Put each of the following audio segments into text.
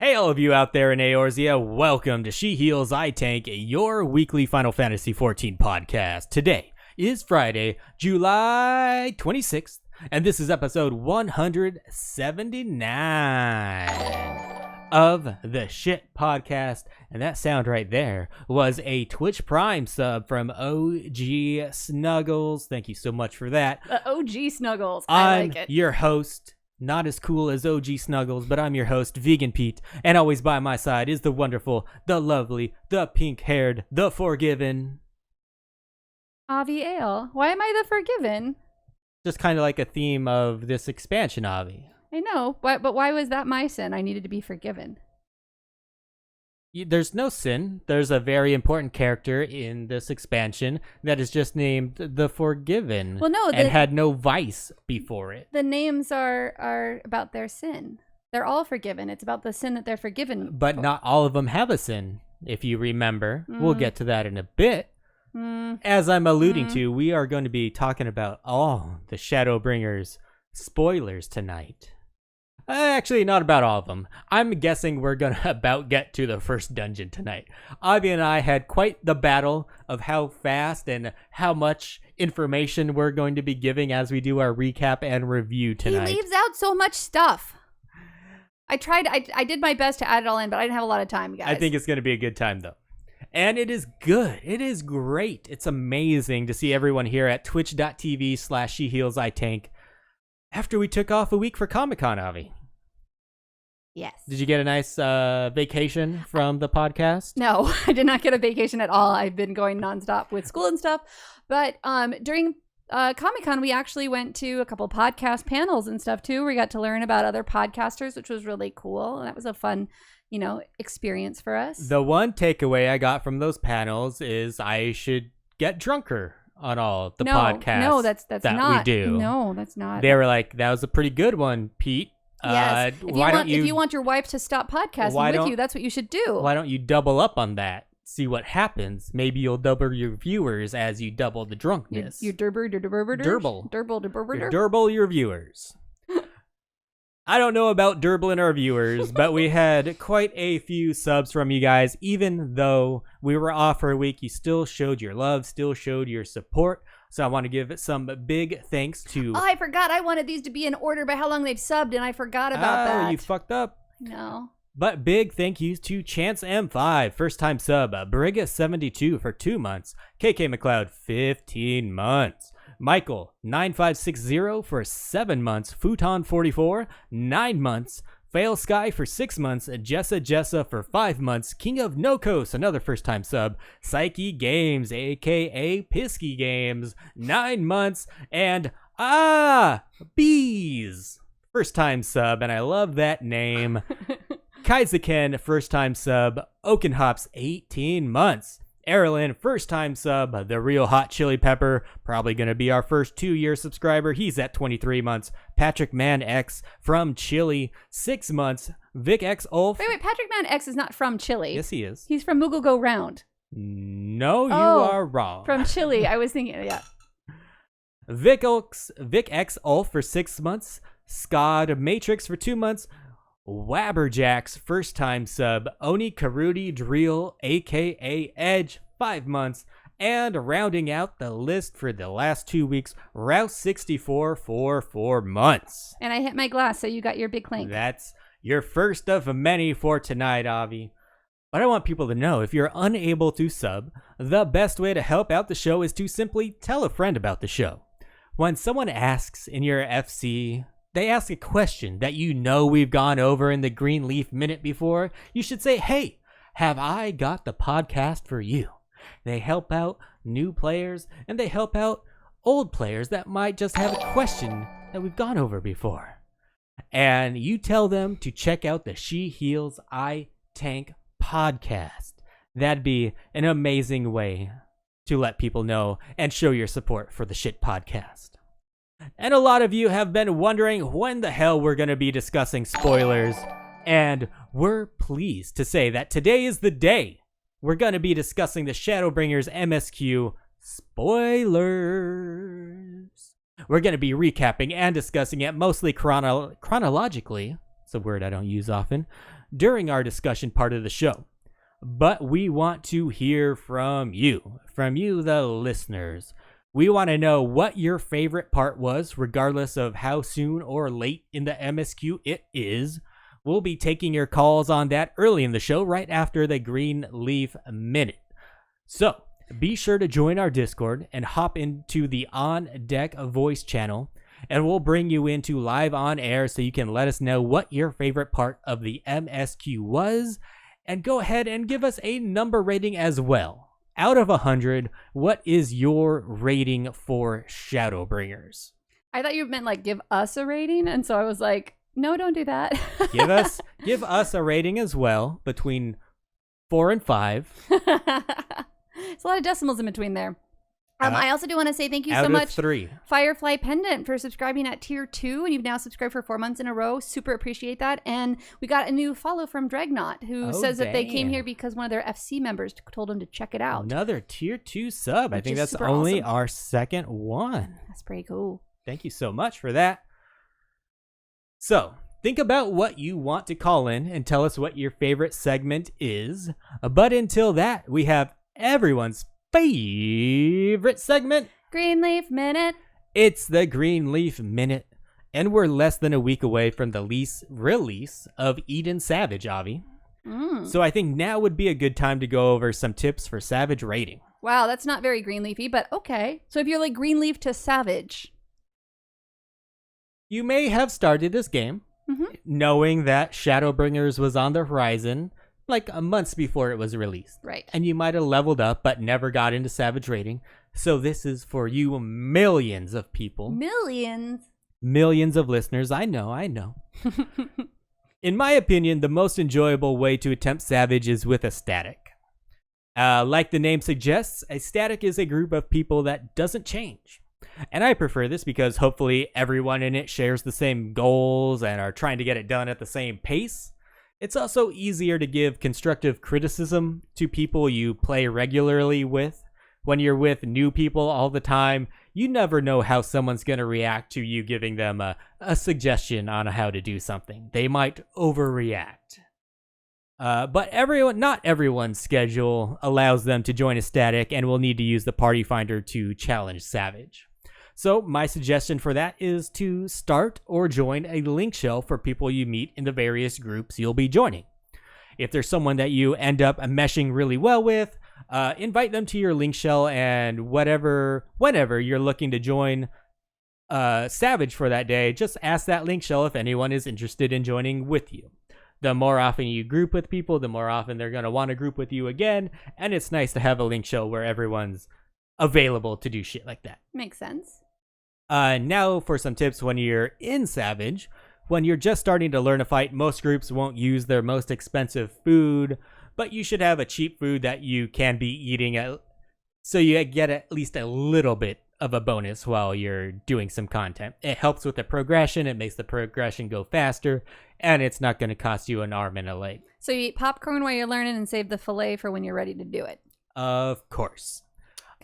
Hey all of you out there in Eorzea, welcome to She Heals, I Tank, your weekly Final Fantasy XIV podcast. Today is Friday, July 26th, and this is episode 179 of the Shit Podcast. And that sound right there was a Twitch Prime sub from OG Snuggles. Thank you so much for that. OG Snuggles, I like it. I'm your host. Not as cool as OG Snuggles, but I'm your host, Vegan Pete, and always by my side is the wonderful, the lovely, the pink-haired, the forgiven Avi Ale. Why am I the forgiven? Just kind of like a theme of this expansion, Avi. I know, but why was that my sin? I needed to be forgiven. There's no sin. There's a very important character in this expansion that is just named the Forgiven. Well, no, and had no vice before it. The names are about their sin. They're all forgiven. It's about the sin that they're forgiven. But not all of them have a sin, if you remember. We'll get to that in a bit. As I'm alluding to, we are going to be talking about all the Shadowbringers spoilers tonight. Actually, not about all of them. I'm guessing we're going to about get to the first dungeon tonight. Avi and I had quite the battle of how fast and how much information we're going to be giving as we do our recap and review tonight. He leaves out so much stuff. I did my best to add it all in, but I didn't have a lot of time, guys. I think it's going to be a good time, though. And it is good. It is great. It's amazing to see everyone here at twitch.tv/SheHealsITank. After we took off a week for Comic-Con, Avi. Yes. Did you get a nice vacation from the podcast? No, I did not get a vacation at all. I've been going nonstop with school and stuff. But during Comic-Con, we actually went to a couple podcast panels and stuff, too. We got to learn about other podcasters, which was really cool. And that was a fun, experience for us. The one takeaway I got from those panels is I should get drunker on all the podcasts. No, that's that not. We do. No, that's not. They were like, that was a pretty good one, Pete. Yes. If you want your wife to stop podcasting with you, that's what you should do. Why don't you double up on that? See what happens. Maybe you'll double your viewers as you double the drunkenness. You durble your viewers. I don't know about durbling our viewers, but we had quite a few subs from you guys. Even though we were off for a week, you still showed your love, still showed your support. So I want to give some big thanks to... Oh, I forgot. I wanted these to be in order by how long they've subbed, and I forgot about that. Oh, you fucked up. No. But big thank yous to Chance M5, first time sub, Briga72 for 2 months, KKMacleod 15 months, Michael 9560 for 7 months, Futon44 9 months, Fail Sky for 6 months, Jessa for 5 months, King of Nokos, another first time sub, Psyche Games, aka Pisky Games, 9 months, and Bees, first time sub, and I love that name. Kaizaken, first time sub, Oakenhops, 18 months. Erilyn, first time sub, the real hot chili pepper, probably going to be our first 2-year subscriber. He's at 23 months. Patrick Man X from Chile, 6 months. Vic X Ulf. Wait, Patrick Man X is not from Chile. Yes, he is. He's from Moogle Go Round. No, you are wrong. From Chile. I was thinking, yeah. Vic X Ulf for 6 months. Scod Matrix for 2 months. Wabberjacks, first time sub, Oni Karudi Drill, aka Edge, 5 months, and rounding out the list for the last 2 weeks, Rouse64 for 4 months. And I hit my glass, so you got your big clink. That's your first of many for tonight, Avi. But I want people to know, if you're unable to sub, the best way to help out the show is to simply tell a friend about the show. When someone asks in your FC... they ask a question that we've gone over in the Greenleaf Minute before, you should say, hey, have I got the podcast for you? They help out new players, and they help out old players that might just have a question that we've gone over before. And you tell them to check out the She Heals, I Tank podcast. That'd be an amazing way to let people know and show your support for the Shit Podcast. And a lot of you have been wondering when the hell we're going to be discussing spoilers, and we're pleased to say that today is the day we're going to be discussing the Shadowbringers MSQ spoilers. We're going to be recapping and discussing it mostly chronologically, it's a word I don't use often, during our discussion part of the show. But we want to hear from you, the listeners. We want to know what your favorite part was, regardless of how soon or late in the MSQ it is. We'll be taking your calls on that early in the show, right after the Greenleaf Minute. So, be sure to join our Discord and hop into the On Deck voice channel, and we'll bring you into live on air so you can let us know what your favorite part of the MSQ was, and go ahead and give us a number rating as well. Out of 100, what is your rating for Shadowbringers? I thought you meant like give us a rating, and so I was like, no, don't do that. give us a rating as well, between 4 and 5. It's a lot of decimals in between there. I also do want to say thank you so much, 3. Firefly Pendant, for subscribing at tier 2, and you've now subscribed for 4 months in a row. Super appreciate that. And we got a new follow from Dreadnought, who says that they came here because one of their FC members told them to check it out. Another tier 2 sub. I think that's only our second one. That's pretty cool. Thank you so much for that. So, think about what you want to call in and tell us what your favorite segment is. But until that, we have everyone's favorite segment, Greenleaf Minute. It's the Greenleaf Minute, and we're less than a week away from the release of Eden Savage, Avi. So I think now would be a good time to go over some tips for Savage raiding. Wow, that's not very Greenleafy, but okay. So if you're like Greenleaf to Savage, you may have started this game knowing that Shadowbringers was on the horizon like months before it was released. Right. And you might have leveled up but never got into Savage raiding. So this is for you millions of people. Millions of listeners. I know. In my opinion, the most enjoyable way to attempt Savage is with a static. Like the name suggests, a static is a group of people that doesn't change. And I prefer this because hopefully everyone in it shares the same goals and are trying to get it done at the same pace. It's also easier to give constructive criticism to people you play regularly with. When you're with new people all the time, you never know how someone's going to react to you giving them a suggestion on how to do something. They might overreact. But not everyone's schedule allows them to join a static and will need to use the party finder to challenge Savage. So my suggestion for that is to start or join a link shell for people you meet in the various groups you'll be joining. If there's someone that you end up meshing really well with, invite them to your link shell, and whenever you're looking to join Savage for that day, just ask that link shell if anyone is interested in joining with you. The more often you group with people, the more often they're going to want to group with you again, and it's nice to have a link shell where everyone's available to do shit like that. Makes sense. Now for some tips when you're in Savage. When you're just starting to learn a fight, most groups won't use their most expensive food, but you should have a cheap food that you can be eating so you get at least a little bit of a bonus while you're doing some content. It helps with the progression, it makes the progression go faster, and it's not going to cost you an arm and a leg. So you eat popcorn while you're learning and save the fillet for when you're ready to do it. Of course.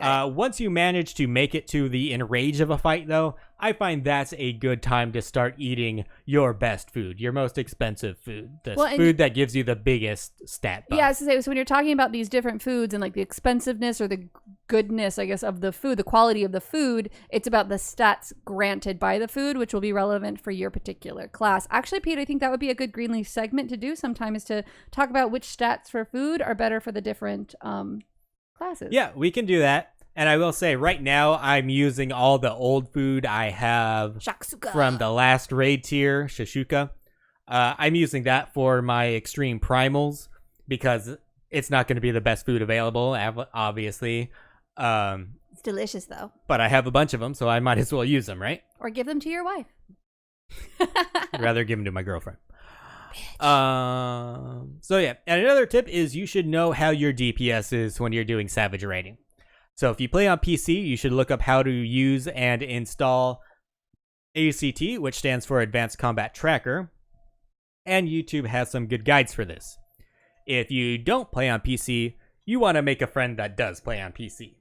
Once you manage to make it to the enrage of a fight, though, I find that's a good time to start eating your best food, your most expensive food, food that gives you the biggest stat buff. Yeah, I was going to say, so when you're talking about these different foods and like the expensiveness or the goodness, I guess, of the food, the quality of the food, it's about the stats granted by the food, which will be relevant for your particular class. Actually, Pete, I think that would be a good Greenleaf segment to do sometime, is to talk about which stats for food are better for the different classes. Yeah, we can do that. And I will say, right now, I'm using all the old food I have from the last raid tier, Shashuka. I'm using that for my extreme primals because it's not going to be the best food available, obviously. It's delicious, though. But I have a bunch of them, so I might as well use them, right? Or give them to your wife. I'd rather give them to my girlfriend. So yeah, and another tip is you should know how your DPS is when you're doing Savage raiding. So if you play on PC, you should look up how to use and install ACT, which stands for Advanced Combat Tracker, and YouTube has some good guides for this. If you don't play on PC, you want to make a friend that does play on PC,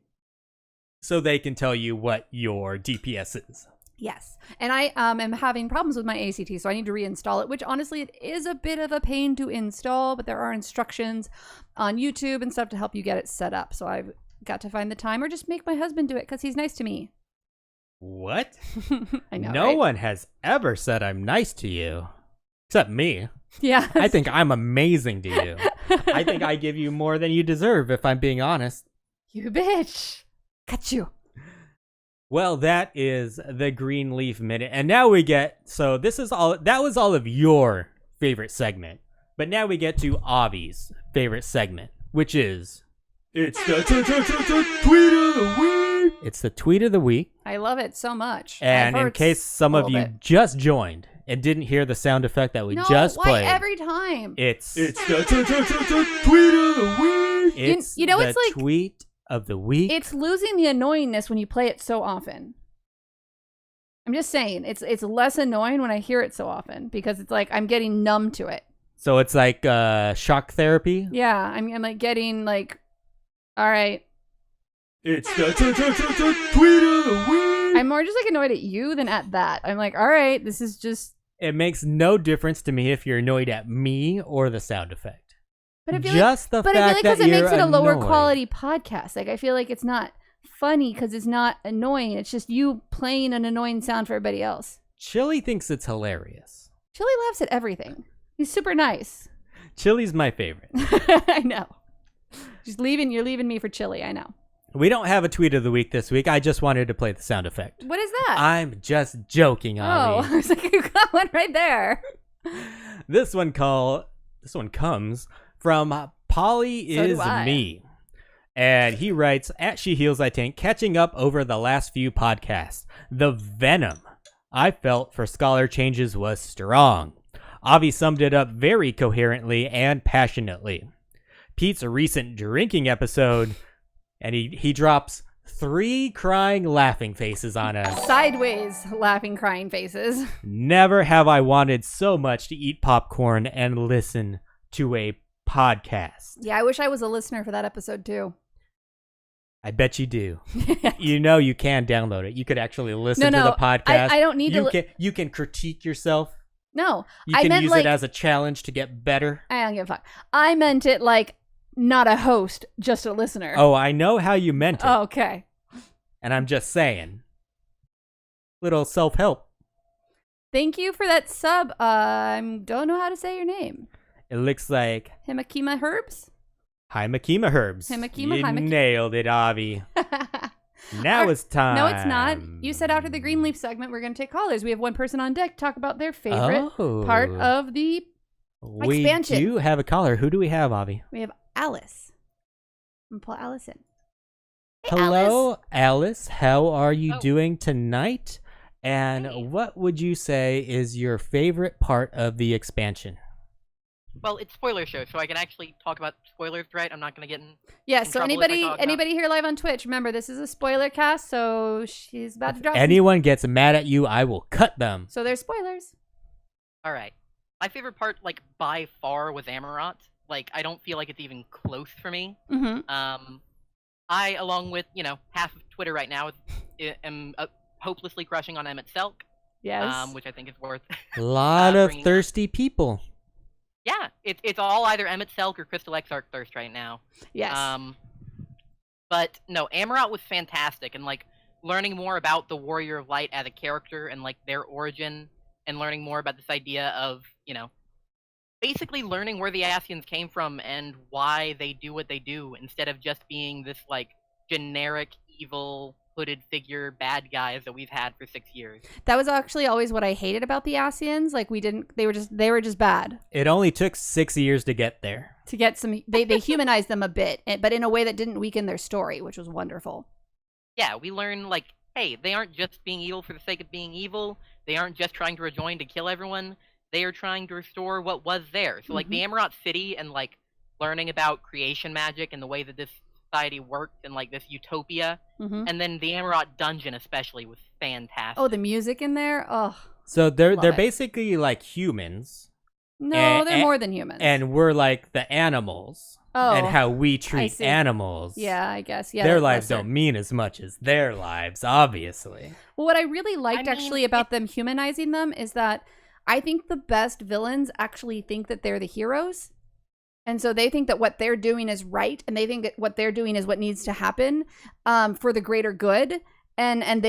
so they can tell you what your DPS is. Yes. And I am having problems with my ACT, so I need to reinstall it, which honestly it is a bit of a pain to install, but there are instructions on YouTube and stuff to help you get it set up. So I've got to find the time or just make my husband do it because he's nice to me. What? I know, No right? one has ever said I'm nice to you. Except me. Yeah. I think I'm amazing to you. I think I give you more than you deserve, if I'm being honest. You bitch. Cut you. Well, that is the Greenleaf Minute. And now we get, so this is all, that was all of your favorite segment. But now we get to Avi's favorite segment, which is, it's the tweet of the week. It's the tweet of the week. I love it so much. And in case some of you just joined and didn't hear the sound effect that we just played. Why every time? It's the tweet of the week. It's you know, the it's like tweet of the week. It's losing the annoyingness when you play it so often. I'm just saying, it's less annoying when I hear it so often because it's like I'm getting numb to it. So it's like shock therapy? Yeah, I'm like getting like, all right. It's the tweet of the week. I'm more just like annoyed at you than at that. I'm like, all right, this is just. It makes no difference to me if you're annoyed at me or the sound effect. But I feel just like, the fact that it you're makes it a lower annoyed. quality podcast. Like I feel like it's not funny because it's not annoying. It's just you playing an annoying sound for everybody else. Chili thinks it's hilarious. Chili laughs at everything. He's super nice. Chili's my favorite. I know. You're leaving me for Chili. I know. We don't have a tweet of the week this week. I just wanted to play the sound effect. What is that? I'm just joking, Avi. I was like, you got one right there. This one comes from Polly is me. And he writes, at She Heals I Tank, catching up over the last few podcasts. The venom I felt for Scholar changes was strong. Avi summed it up very coherently and passionately. Pete's recent drinking episode, and he drops 3 crying laughing faces on us. Sideways laughing crying faces. Never have I wanted so much to eat popcorn and listen to a podcast. Yeah, I wish I was a listener for that episode too. I bet you do. You know you can download it. You could actually listen to the podcast. I don't need to. You can critique yourself. No. You can use it as a challenge to get better. I don't give a fuck. I meant it like not a host, just a listener. Oh, I know how you meant it. Oh, okay. And I'm just saying. Little self-help. Thank you for that sub. I don't know how to say your name. It looks like Himakima Herbs? Himakima Herbs. You nailed it, Avi. Now it's time. No, it's not. You said after the Greenleaf segment, we're going to take callers. We have one person on deck to talk about their favorite part of the expansion. We do have a caller. Who do we have, Avi? We have Alice. I'm going to pull Alice in. Hey, hello, Alice. How are you doing tonight? And what would you say is your favorite part of the expansion? Well, it's spoiler show, so I can actually talk about spoilers, right? I'm not going to get in. Yeah, so anybody here live on Twitch, remember this is a spoiler cast, so she's about to drop. If anyone gets mad at you, I will cut them. So there's spoilers. All right. My favorite part, like by far, was Amarant. Like I don't feel like it's even close for me. Mm-hmm. I, along with half of Twitter right now, am hopelessly crushing on Emmett Selk. Yes. Which I think is worth. A lot of thirsty people. Yeah, it's all either Emmett Selk or Crystal Exarch thirst right now. Yes. But no, Amarant was fantastic, and like learning more about the Warrior of Light as a character and like their origin, and learning more about this idea of basically learning where the Ascians came from and why they do what they do, instead of just being this like generic evil hooded figure bad guys that we've had for 6 years. That was actually always what I hated about the Ascians. Like they were just bad. It only took 6 years to get there. To get some, they humanized them a bit, but in a way that didn't weaken their story, which was wonderful. Yeah, we learn like, hey, they aren't just being evil for the sake of being evil. They aren't just trying to rejoin to kill everyone. They are trying to restore what was there. So like the Amarant city and like learning about creation magic and the way that this society worked and like this utopia, and then the Amarant dungeon especially was fantastic. Oh, the music in there. Oh, so they're basically like humans, No, they're more than humans. And we're like the animals. Oh, and how we I treat see. animals. Yeah, I guess. Yeah, their lives don't mean as much as their lives, obviously. Well, what I really liked actually about them humanizing them is that I think the best villains actually think that they're the heroes. And so they think that what they're doing is right, and they think that what they're doing is what needs to happen for the greater good. And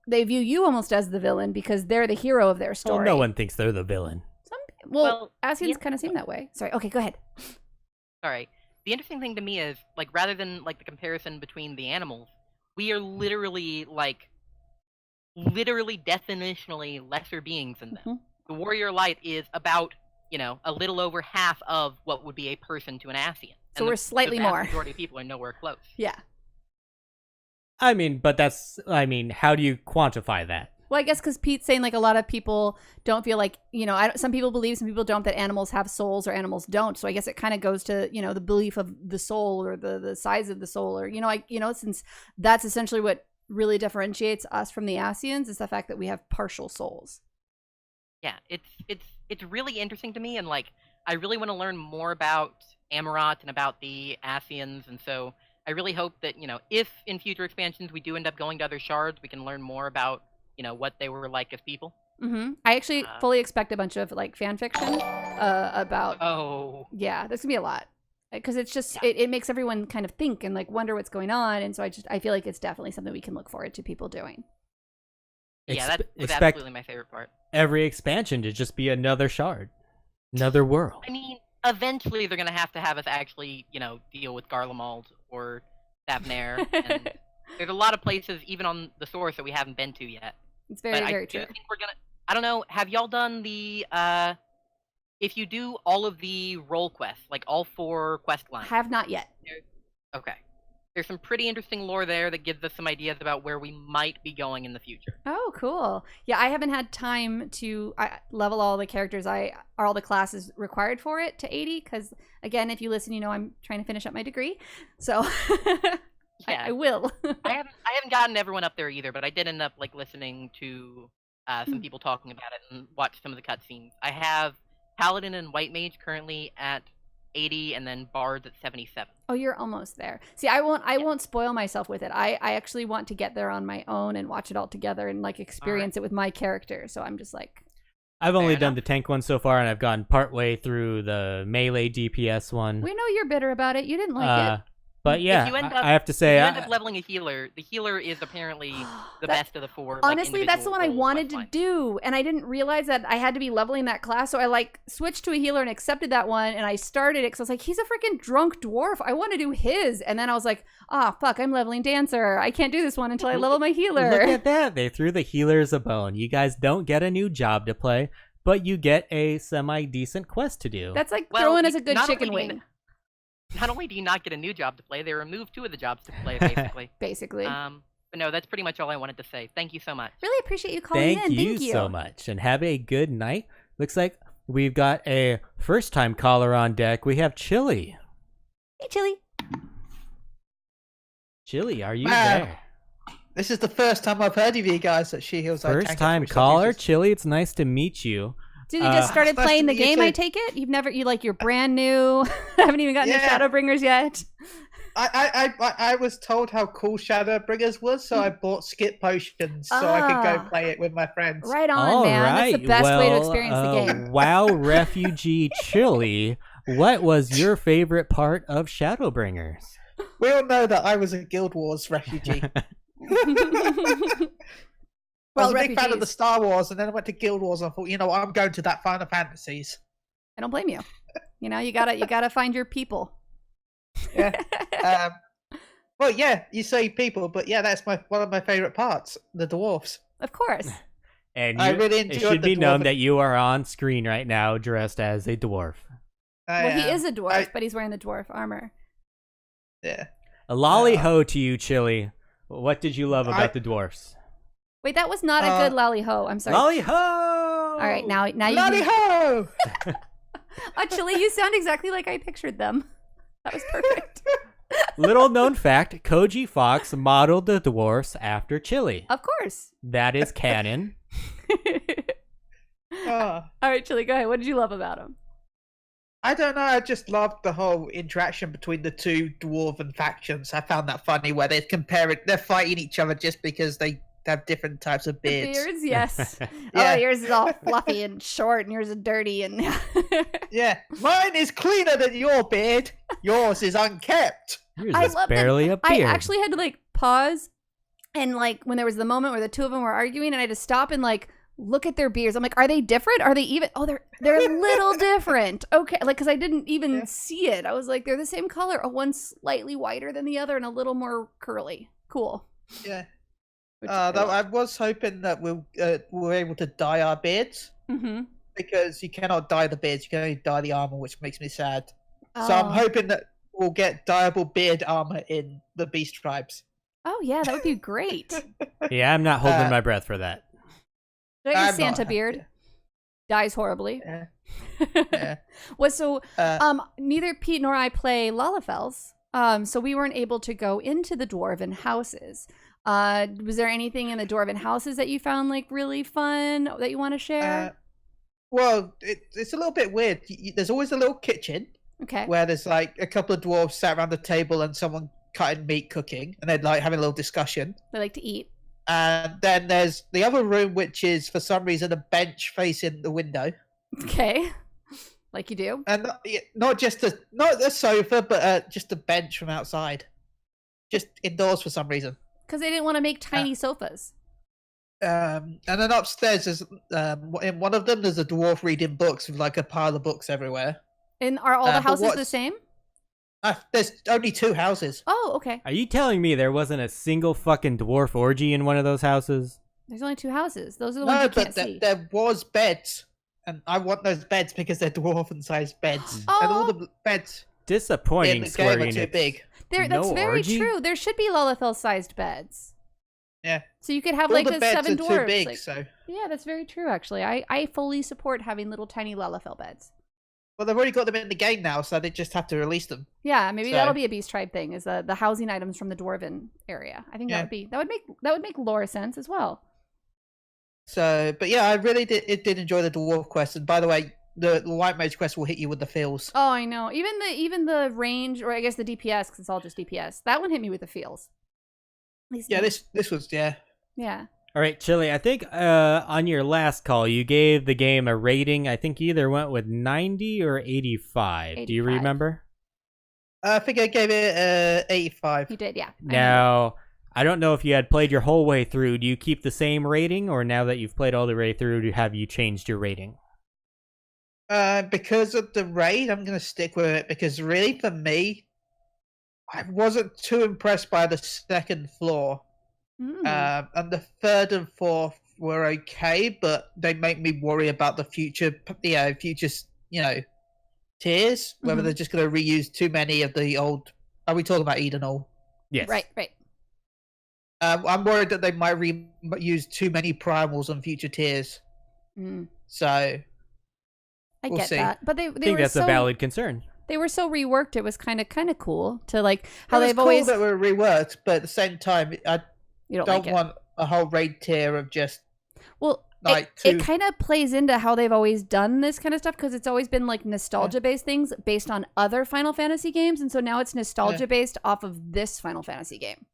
they view you almost as the villain because they're the hero of their story. Well, no one thinks they're the villain. Well, Asians kind of seem that way. Sorry. Okay, go ahead. Sorry. The interesting thing to me is, like, rather than, like, the comparison between the animals, we are literally definitionally lesser beings than them. Mm-hmm. The Warrior Light is about, a little over half of what would be a person to an Asian. So we're slightly more. The majority of people are nowhere close. Yeah. I mean, how do you quantify that? Well, I guess because Pete's saying, like, a lot of people don't feel like, some people believe, some people don't, that animals have souls or animals don't. So I guess it kind of goes to, the belief of the soul or the size of the soul or, since that's essentially what really differentiates us from the Asians is the fact that we have partial souls. Yeah, it's really interesting to me. And, like, I really want to learn more about Amarot and about the Asians. And so I really hope that, if in future expansions we do end up going to other shards, we can learn more about what they were like as people. Mm-hmm. I actually fully expect a bunch of like fan fiction about. Oh. Yeah, there's gonna be a lot because it's just it makes everyone kind of think and like wonder what's going on, and so I feel like it's definitely something we can look forward to people doing. Yeah, that was absolutely my favorite part. Every expansion to just be another shard, another world. I mean, eventually they're gonna have us actually, deal with Garlemald or Thavnair, and there's a lot of places even on the source that we haven't been to yet. It's very true. Think we're gonna. I don't know. Have y'all done the? If you do all of the role quests, like all 4 quest lines, have not yet. Okay. There's some pretty interesting lore there that gives us some ideas about where we might be going in the future. Oh, cool. Yeah, I haven't had time to level all the characters all the classes required for it to 80 because, again, if you listen, I'm trying to finish up my degree. So yeah. I will. I haven't gotten everyone up there either, but I did end up listening to some people talking about it and watched some of the cutscenes. I have Paladin and White Mage currently at 80, and then Bards at 77. Oh, you're almost there. See, I won't spoil myself with it. I actually want to get there on my own and watch it all together and experience it with my character. So I'm just I've only done the tank one so far, and I've gone partway through the melee DPS one. We know you're bitter about it. You didn't like it. But yeah, I have to say, if you end up leveling a healer, the healer is apparently the best of the 4. Honestly, that's the one I wanted to do, and I didn't realize that I had to be leveling that class, so I switched to a healer and accepted that one, and I started it because I was like, he's a freaking drunk dwarf. I want to do his, and then I was like, fuck, I'm leveling dancer. I can't do this one until I level my healer. Look at that. They threw the healers a bone. You guys don't get a new job to play, but you get a semi-decent quest to do. That's like throwing us a good chicken wing. Not only do you not get a new job to play, they remove 2 of the jobs to play, basically. Basically. But no, that's pretty much all I wanted to say. Thank you so much. Really appreciate you calling in. Thank you so much, and have a good night. Looks like we've got a first-time caller on deck. We have Chili. Hey, Chili. Chili, are you there? This is the first time I've heard of you guys at She Heals. First-time caller, Chili. It's nice to meet you. Did you just started playing the game, I take it? You're brand new. Haven't even gotten to Shadowbringers yet. I was told how cool Shadowbringers was, so I bought skip potions so I could go play it with my friends. Right on, man. Right. That's the best way to experience the game. WoW refugee Chili, what was your favorite part of Shadowbringers? We all know that I was a Guild Wars refugee. I was a big fan of the Star Wars, and then I went to Guild Wars, and I thought, I'm going to that Final Fantasies. I don't blame you. You gotta find your people. Yeah. Well, yeah, you say people, but yeah, that's one of my favorite parts, the dwarfs. Of course. And I really enjoyed it should be known that you are on screen right now dressed as a dwarf. Well, he is a dwarf, but he's wearing the dwarf armor. Yeah. A lolly ho to you, Chili. What did you love about the dwarfs? Wait, that was not a good lolly ho. I'm sorry. Lolly ho! All right, now you. Lolly ho! Chili, you sound exactly like I pictured them. That was perfect. Little known fact: Koji Fox modeled the dwarfs after Chili. Of course. That is canon. All right, Chili, go ahead. What did you love about them? I don't know. I just loved the whole interaction between the two dwarven factions. I found that funny where they're fighting each other just because they have different types of The beards. beards, yes. Yeah. Oh, yours is all fluffy and short, and yours is dirty and. Yeah, mine is cleaner than your beard. Yours is unkept. Yours I is love barely that. a beard. I actually had to like pause, and like when there was the moment where the two of them were arguing, and I had to stop and like look at their beards. I'm like, are they different? Are they even? Oh, they're a little different. Okay, like because I didn't even see it. I was like, they're the same color. Oh, one's slightly whiter than the other and a little more curly. Cool. Yeah. Which Though I love. was hoping that we're able to dye our beards Mhm. because you cannot dye the beards. You can only dye the armor, which makes me sad. So Oh. I'm hoping that we'll get dyeable beard armor in the Beast Tribes. Oh yeah, that would be great. Yeah, I'm not holding my breath for that. Did I I'm get Santa not- beard? Dies horribly. Yeah. Yeah. Was so Uh, neither Pete nor I play Lalafels. So we weren't able to go into the dwarven houses. Was there anything in the dwarven houses that you found like really fun that you want to share? Well, it's a little bit weird. There's always a little kitchen Okay. where there's like a couple of dwarves sat around the table and someone cutting meat cooking, and they're like having a little discussion. They like to eat. And then there's the other room, which is for some reason a bench facing the window, Okay. Like you do. and not a sofa, but just a bench from outside, just indoors for some reason. Because they didn't want to make tiny sofas. And then upstairs is in one of them there's a dwarf reading books with like a pile of books everywhere. And are all the but houses the what's- same? There's only 2 houses. Oh, okay. Are you telling me there wasn't a single fucking dwarf orgy in one of those houses? There's only 2 houses. Those are the ones No, you can't but see. there was beds, and I want those beds because they're dwarven-sized beds, and all the beds in Disappointing, the Square game are too Enix. big. That's no very orgy? true. There should be Lalafell-sized beds. Yeah, So you could have all like the a beds 7 are dwarves. too big, like- so. Yeah, that's very true, actually. I fully support having little tiny Lalafell beds. Well, they've already got them in the game now, so they just have to release them. Yeah, maybe So- that'll be a Beast Tribe thing, is the housing items from the Dwarven area. I think Yeah. that would make lore sense as well. So, but yeah, I really did enjoy the dwarf quest. And by the way, the white mage quest will hit you with the feels. Oh, I know. Even the range, or I guess the DPS, because it's all just DPS. That one hit me with the feels. At least Yeah, me. this was Yeah. All right, Chili, I think on your last call, you gave the game a rating. I think you either went with 90 or 85. Do you 85. remember? I think I gave it 85. You did, yeah. Now, I don't know if you had played your whole way through. Do you keep the same rating, or now that you've played all the way through, have you changed your rating? Because of the raid, I'm gonna stick with it because really, for me, I wasn't too impressed by the second floor. Mm. And the third and fourth were okay, but they make me worry about the future, tiers. Whether Mhm. they're just going to reuse too many of the old. Are we talking about Edenol? Yes. Right. I'm worried that they might reuse too many primals on future tiers. Mm. So I We'll get see. that, but they I think were that's so a valid concern. they were so reworked. It was kind of cool to like how it was they've cool always. that were reworked, but at the same time, I You don't don't like it. want a whole raid tier of just Well, like it two. kind of plays into how they've always done this kind of stuff because it's always been like nostalgia based things based on other Final Fantasy games, and so now it's nostalgia based off of this Final Fantasy game.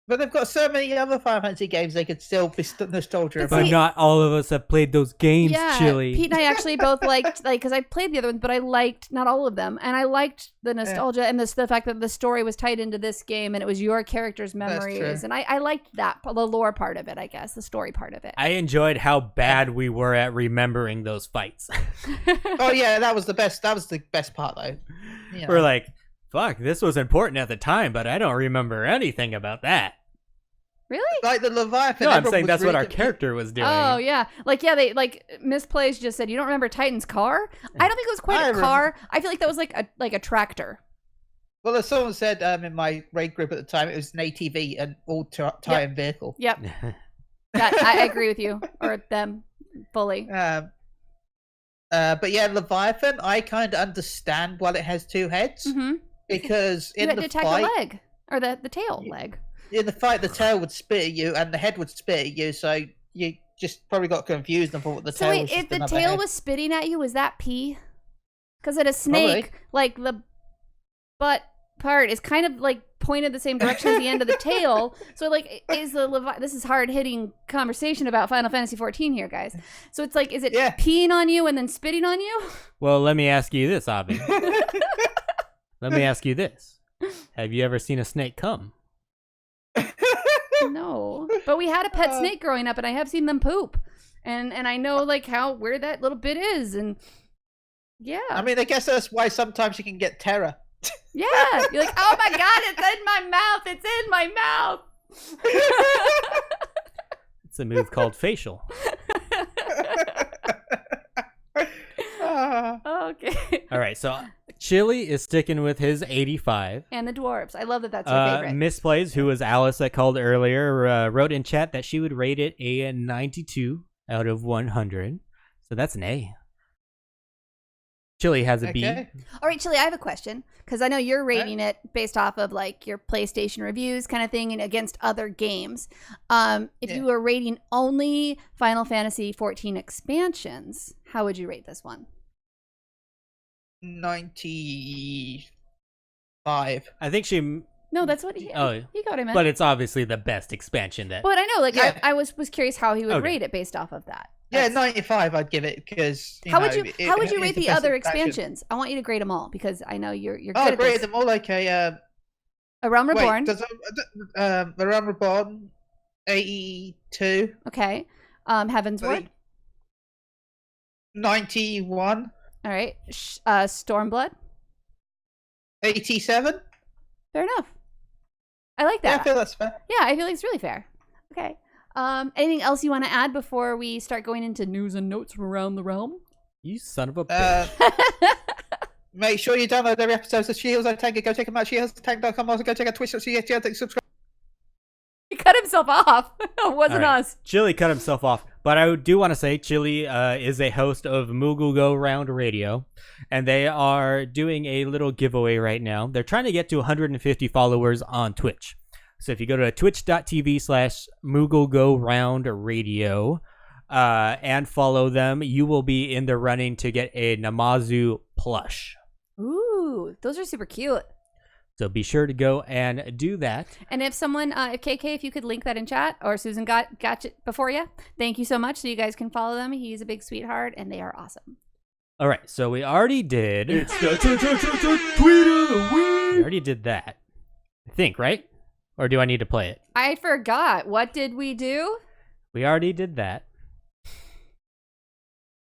But they've got so many other Final Fantasy games they could still be nostalgia But about. But See- not all of us have played those games, Yeah, Chili. Pete and I actually both liked because I played the other ones, but I liked not all of them, and I liked the nostalgia and the fact that the story was tied into this game and it was your character's memories, true. and I liked that the lore part of it, I guess, the story part of it. I enjoyed how bad we were at remembering those fights. Oh yeah, that was the best. That was the best part though. You know. We're like, fuck, this was important at the time, but I don't remember anything about that. Really? Like the Leviathan. No, I'm everyone saying was that's what really our confused. character was doing. Oh yeah, they Miss Plays just said you don't remember Titan's car. I don't think it was quite I a remember. car. I feel like that was like a tractor. Well, as someone said in my raid group at the time, it was an ATV, an all-time vehicle. Yep, I agree with you or them fully. But yeah, Leviathan, I kind of understand why it has 2 heads Mm-hmm. because You in had the to attack fight, the leg or the tail leg. in the fight, the tail would spit at you and the head would spit at you, so you just probably got confused and thought the So tail wait, was just if the another tail head. was spitting at you, was that pee? Because at a snake, like the butt part is kind of like pointed the same direction as the end of the tail. So like, this is hard hitting conversation about Final Fantasy 14 here, guys. So it's like, is it peeing on you and then spitting on you? Well, let me ask you this, Avi. Let me ask you this. Have you ever seen a snake come? No, but we had a pet snake growing up, and I have seen them poop, and I know like where that little bit is, and yeah. I mean, I guess that's why sometimes you can get terror. Yeah, you're like, oh my god, it's in my mouth! It's in my mouth! It's a move called facial. Okay. All right, so Chili is sticking with his 85. And the dwarves. I love that that's your favorite. Misplays, who was Alice that called earlier, wrote in chat that she would rate it a 92 out of 100. So that's an A. Chili has a B. All right, Chili, I have a question. Because I know you're rating it based off of like your PlayStation reviews kind of thing and against other games. If you were rating only Final Fantasy 14 expansions, how would you rate this one? 95. I think she... No, that's what he got him at. But it's obviously the best expansion that... But I know, like, I was curious how he would rate it based off of that. Yeah, 95 I'd give it because... How would you rate the other expansions? I want you to grade them all because I know you're good at this. I'll grade them all like a... A Realm Reborn. Wait, a Realm Reborn, 82. Okay. Heaven's Ward. 91. All right. Stormblood. 87. Fair enough. I like that. Yeah, I feel that's fair. Yeah, I feel like it's really fair. Okay. Anything else you want to add before we start going into news and notes from around the realm? You son of a bitch. Make sure you download every episode of Shields and Tank. Go check them out. ShieldsTank.com. Also go check out Twitch.tv. Subscribe. He cut himself off. It wasn't us. Chili cut himself off. But I do want to say Chili is a host of Moogle Go Round Radio. And they are doing a little giveaway right now. They're trying to get to 150 followers on Twitch. So if you go to twitch.tv/Moogle Go Round Radio and follow them, you will be in the running to get a Namazu plush. Ooh, those are super cute. So be sure to go and do that. And if someone, if KK, if you could link that in chat, or Susan got it before you, thank you so much. So you guys can follow them. He's a big sweetheart, and they are awesome. All right, so we already did. It's the tweet of the week. We already did that, I think, right? Or do I need to play it? I forgot. What did we do? We already did that.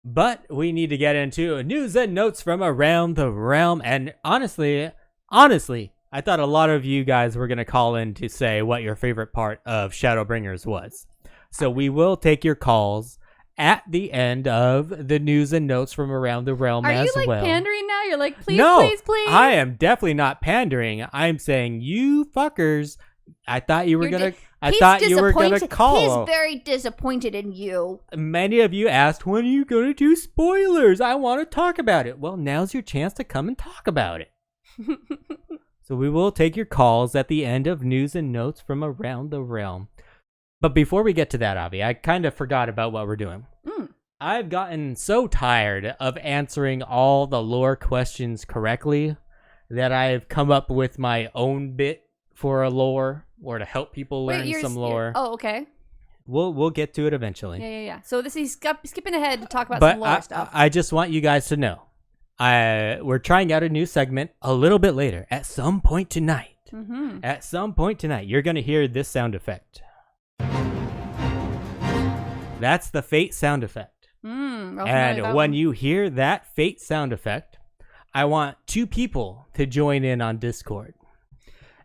But we need to get into news and notes from around the realm. And honestly, I thought a lot of you guys were going to call in to say what your favorite part of Shadowbringers was. So we will take your calls at the end of the news and notes from around the realm as well. Are you like pandering now? You're like, please, no, please, please. I am definitely not pandering. I'm saying, you fuckers, I thought you were going to call. He's very disappointed in you. Many of you asked, when are you going to do spoilers? I want to talk about it. Well, now's your chance to come and talk about it. So we will take your calls at the end of news and notes from around the realm. But before we get to that, Avi, I kind of forgot about what we're doing. I've gotten so tired of answering all the lore questions correctly that I've come up with my own bit for a lore, or to help people learn some lore. Oh, okay. We'll get to it eventually. Yeah. So this is skipping ahead to talk about some lore stuff. I just want you guys to know, we're trying out a new segment a little bit later. At some point tonight, you're going to hear this sound effect. That's the Fate sound effect. And when you hear that Fate sound effect, I want 2 people to join in on Discord.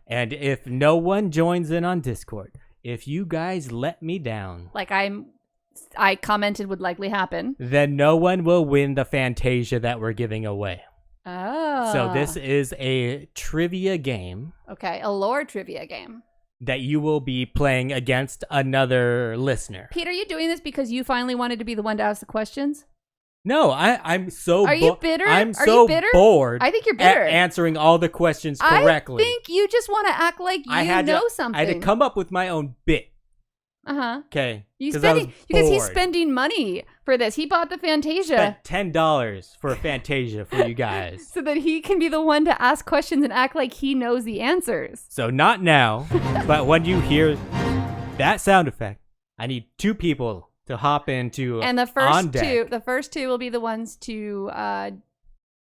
And if no one joins in on Discord, if you guys let me down, like I commented would likely happen, then no one will win the Fantasia that we're giving away. Oh. So this is a trivia game. Okay, a lore trivia game. That you will be playing against another listener. Pete, are you doing this because you finally wanted to be the one to ask the questions? No, I'm so... Are you bitter? I'm so bored. I think you're bitter. At answering all the questions correctly. I think you just want to act like you know something. I had to come up with my own bit. Okay. You 'cause I was because he's bored. spending money for this. He bought the Fantasia Spent $10 for a Fantasia for you guys. so that he can be the one to ask questions and act like he knows the answers. So not now, but when you hear that sound effect, I need 2 people to hop into And the on deck. first two will be the ones to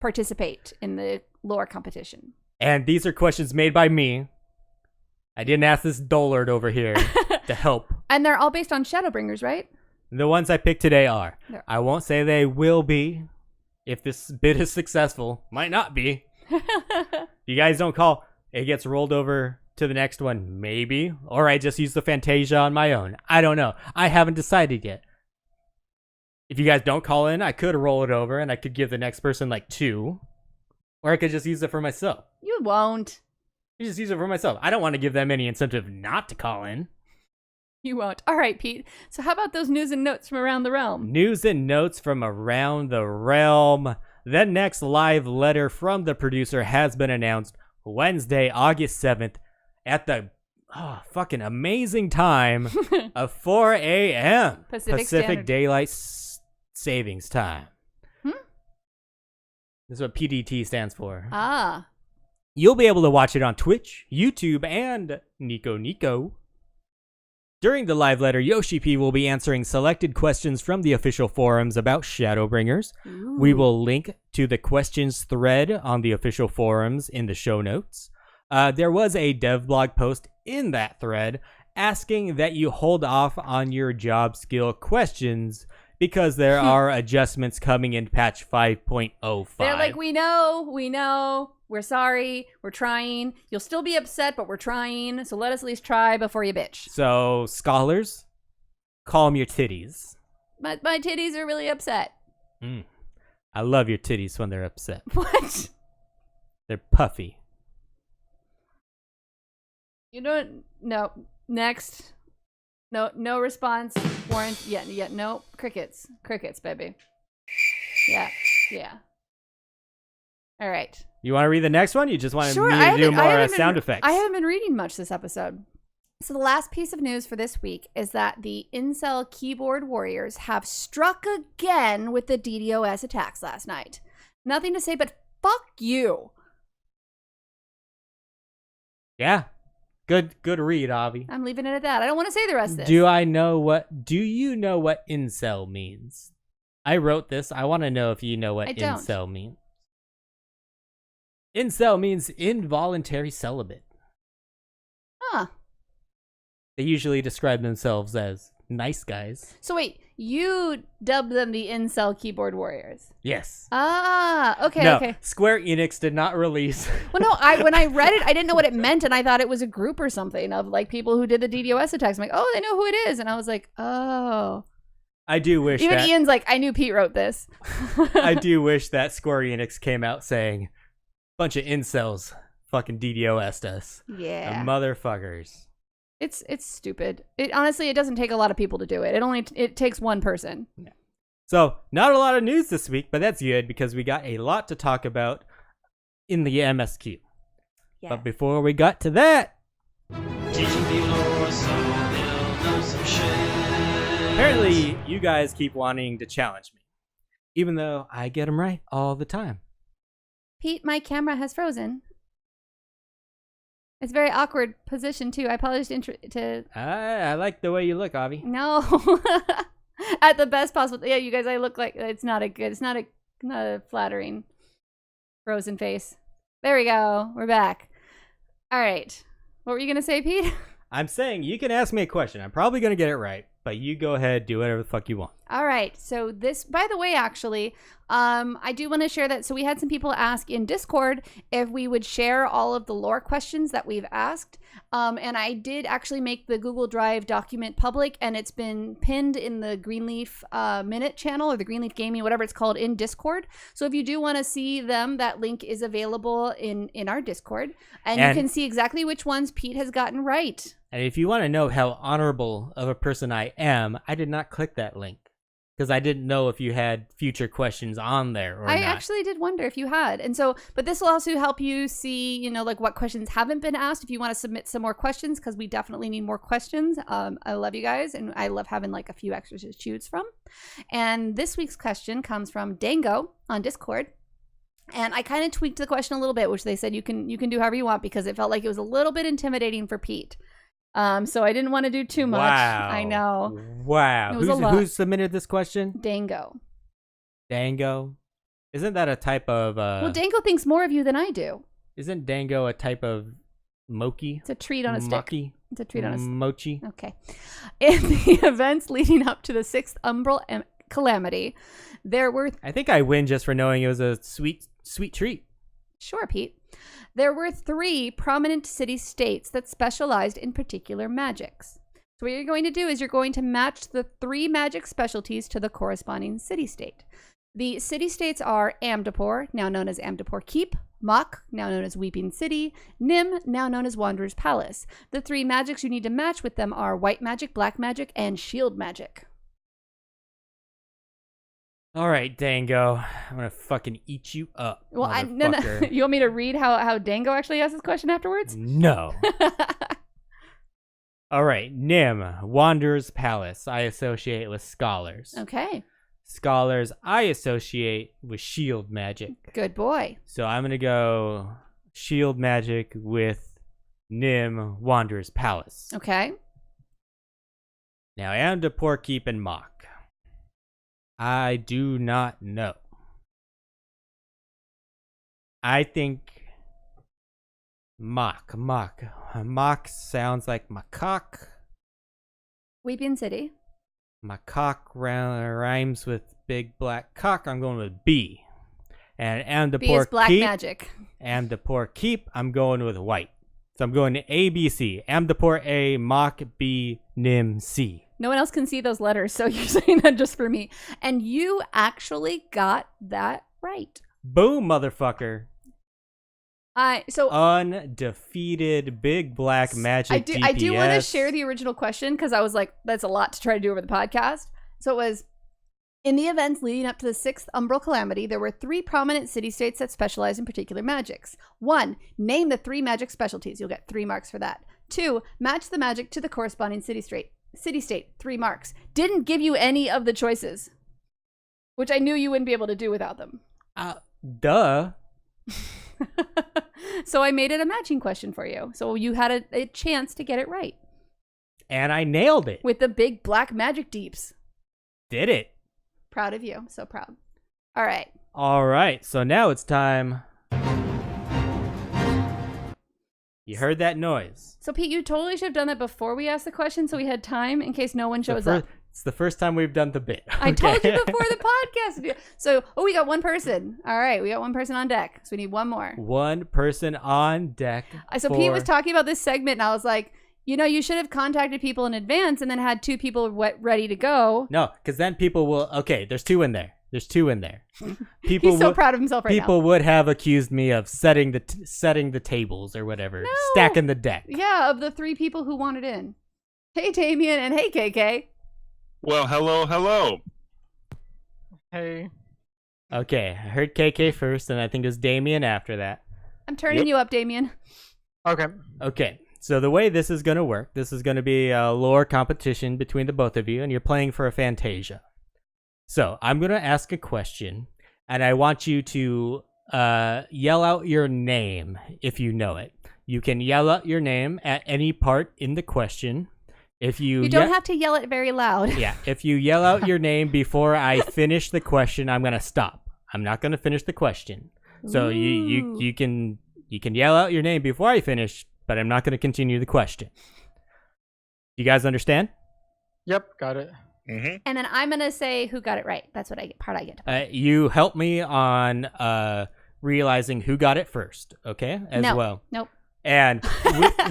participate in the lore competition. And these are questions made by me. I didn't ask this dullard over here to help. And they're all based on Shadowbringers, right? The ones I picked today are. There. I won't say they will be. If this bid is successful, might not be. If you guys don't call, it gets rolled over to the next one, maybe. Or I just use the Fantasia on my own. I don't know. I haven't decided yet. If you guys don't call in, I could roll it over and I could give the next person like 2. Or I could just use it for myself. You won't. You just use it for myself. I don't want to give them any incentive not to call in. You won't. All right, Pete. So how about those news and notes from around the realm? News and notes from around the realm. The next live letter from the producer has been announced Wednesday, August 7th at the fucking amazing time of 4 a.m. Pacific Standard. Daylight Savings Time. Hmm? This is what PDT stands for. Ah. You'll be able to watch it on Twitch, YouTube, and Nico. During the live letter, Yoshi-P will be answering selected questions from the official forums about Shadowbringers. Ooh. We will link to the questions thread on the official forums in the show notes. There was a dev blog post in that thread asking that you hold off on your job skill questions because there are adjustments coming in patch 5.05. They're like, we know, we're sorry, we're trying. You'll still be upset, but we're trying. So let us at least try before you bitch. So, scholars, calm your titties. My titties are really upset. I love your titties when they're upset. What? They're puffy. You don't. No. Next. No response. Warrant. Yeah. No. Crickets, baby. Yeah. All right. You want to read the next one? You just want Sure. me to do more sound effects? I haven't been reading much this episode. So the last piece of news for this week is that the incel keyboard warriors have struck again with the DDoS attacks last night. Nothing to say but fuck you. Yeah. Good read, Avi. I'm leaving it at that. I don't want to say the rest of this. Do you know what incel means? I wrote this. I want to know if you know what I don't. incel means. Incel means involuntary celibate. Huh. They usually describe themselves as nice guys. So wait, you dubbed them the incel keyboard warriors. Yes. Ah, okay, No, okay. Square Enix did not release. Well, no, when I read it, I didn't know what it meant, and I thought it was a group or something of like people who did the DDoS attacks. I'm like, oh, they know who it is, and I was like, oh. I do wish Even that Ian's like, I knew Pete wrote this. I do wish that Square Enix came out saying, bunch of incels fucking DDoS'd us. Yeah. Motherfuckers. It's stupid. It honestly, it doesn't take a lot of people to do it. It takes one person. So, not a lot of news this week, but that's good because we got a lot to talk about in the MSQ. Yeah. But before we got to that, apparently you guys keep wanting to challenge me, even though I get them right all the time. Pete, my camera has frozen. It's a very awkward position too. I apologize to I like the way you look, Avi. no. At the best possible. Yeah, you guys, I look like it's not a flattering frozen face. There we go. We're back. All right. What were you gonna say, Pete? I'm saying you can ask me a question. I'm probably gonna get it right, but you go ahead, do whatever the fuck you want. All right. So this, by the way, actually, I do want to share that. So we had some people ask in Discord if we would share all of the lore questions that we've asked. And I did actually make the Google Drive document public, and it's been pinned in the Greenleaf Minute channel or the Greenleaf Gaming, whatever it's called, in Discord. So if you do want to see them, that link is available in our Discord. And you can see exactly which ones Pete has gotten right. And if you want to know how honorable of a person I am, I did not click that link. Because I didn't know if you had future questions on there or I not. actually did wonder if you had. And so, but this will also help you see, like what questions haven't been asked if you want to submit some more questions, because we definitely need more questions. I love you guys, and I love having like a few extras to choose from. And this week's question comes from Dango on Discord. And I kind of tweaked the question a little bit, which they said you can do however you want, because it felt like it was a little bit intimidating for Pete. So I didn't want to do too much. Wow. I know. Wow. It was a lot. Who submitted this question? Dango. Dango? Isn't that a type of... Well, Dango thinks more of you than I do. Isn't Dango a type of mochi? It's a treat on a stick. Maki? It's a treat on a stick. Mochi? Okay. In the events leading up to the 6th Umbral Calamity, there were... I think I win just for knowing it was a sweet treat. Sure, Pete. There were 3 prominent city-states that specialized in particular magics. So what you're going to do is you're going to match the 3 magic specialties to the corresponding city-state. The city-states are Amdapor, now known as Amdapor Keep, Mok, now known as Weeping City, Nim, now known as Wanderer's Palace. The 3 magics you need to match with them are white magic, black magic, and shield magic. All right, Dango. I'm going to fucking eat you up. Well, no. You want me to read how Dango actually asked this question afterwards? No. All right, Nim, Wanderer's Palace. I associate with scholars. Okay. Scholars, I associate with shield magic. Good boy. So I'm going to go shield magic with Nim, Wanderer's Palace. Okay. Now, Amdapor Keep and Mok. I do not know. I think Mok sounds like macaque. Weeping City. Macaque rhymes with big black cock. I'm going with B. And B is Amdapor black Keep. magic. Amdapor Keep. I'm going with white. So I'm going to A, B, C. Amdapor A, Mok B, Nim C. No one else can see those letters, so you're saying that just for me. And you actually got that right. Boom, motherfucker. So Undefeated big black magic DPS. I do want to share the original question, because I was like, that's a lot to try to do over the podcast. So it was, in the events leading up to the 6th Umbral Calamity, there were 3 prominent city-states that specialize in particular magics. 1, name the 3 magic specialties. You'll get 3 marks for that. 2, match the magic to the corresponding city-state. 3 marks. Didn't give you any of the choices, which I knew you wouldn't be able to do without them. Duh. So I made it a matching question for you. So you had a chance to get it right. And I nailed it. With the big black magic deeps. Did it. Proud of you. So proud. All right. All right. So now it's time. You heard that noise. So, Pete, you totally should have done that before we asked the question, so we had time in case no one shows up. It's the first time we've done the bit. Okay. I told you before the podcast. So, we got one person. All right, we got one person on deck. So we need one more. One person on deck. So Pete was talking about this segment, and I was like, you should have contacted people in advance and then had 2 people ready to go. No, because then people will. Okay, there's 2 in there. He's so proud of himself right now. People would have accused me of setting the tables or whatever, stacking the deck. Yeah, of the 3 people who wanted in. Hey, Damien, and hey, KK. Well, hello. Hey. Okay, I heard KK first, and I think it was Damien after that. I'm turning you up, Damien. Okay. So the way this is going to work, this is going to be a lore competition between the both of you, and you're playing for a Fantasia. So I'm going to ask a question, and I want you to yell out your name if you know it. You can yell out your name at any part in the question. If you don't have to yell it very loud. Yeah, if you yell out your name before I finish the question, I'm going to stop. I'm not going to finish the question. So you can yell out your name before I finish, but I'm not going to continue the question. You guys understand? Yep, got it. Mm-hmm. And then I'm going to say who got it right. That's what I get to play. You help me on realizing who got it first, okay? Well. Nope. And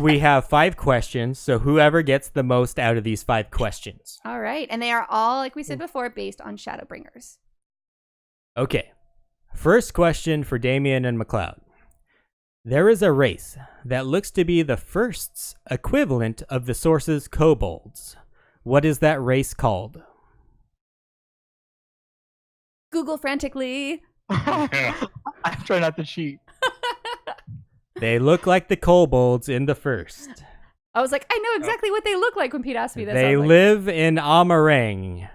we have 5 questions, so whoever gets the most out of these 5 questions. All right. And they are all, like we said before, based on Shadowbringers. Okay. First question for Damien and MacLeod. There is a race that looks to be the first's equivalent of the Source's kobolds. What is that race called? Google frantically. I try not to cheat. They look like the kobolds in the first. I was like, I know exactly what they look like when Pete asked me this. They live in Amarang.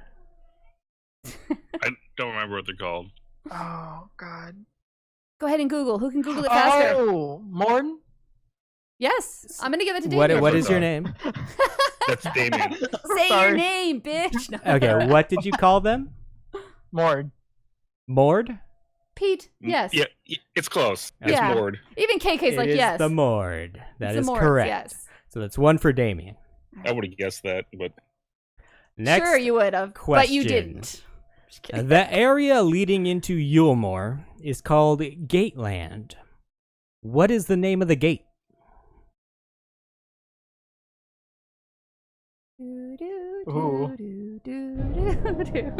I don't remember what they're called. Oh God. Go ahead and Google. Who can Google it faster? Oh, Morton. Yes, I'm gonna give it to Damien. What is your name? That's Damien. Say your name, bitch. No. Okay, what did you call them? Mord. Mord? Pete. Yes. Yeah, it's close. It's Yeah. Mord. Even KK's like It is yes. the Mord. That It's is the Mords, correct. Yes. So that's one for Damien. I would have guessed that, but Next, Sure, you would have, but you question. didn't. Just kidding. the area leading into Yulemore is called Gateland. What is the name of the gate? Do, do, Ooh. do, do, do, do.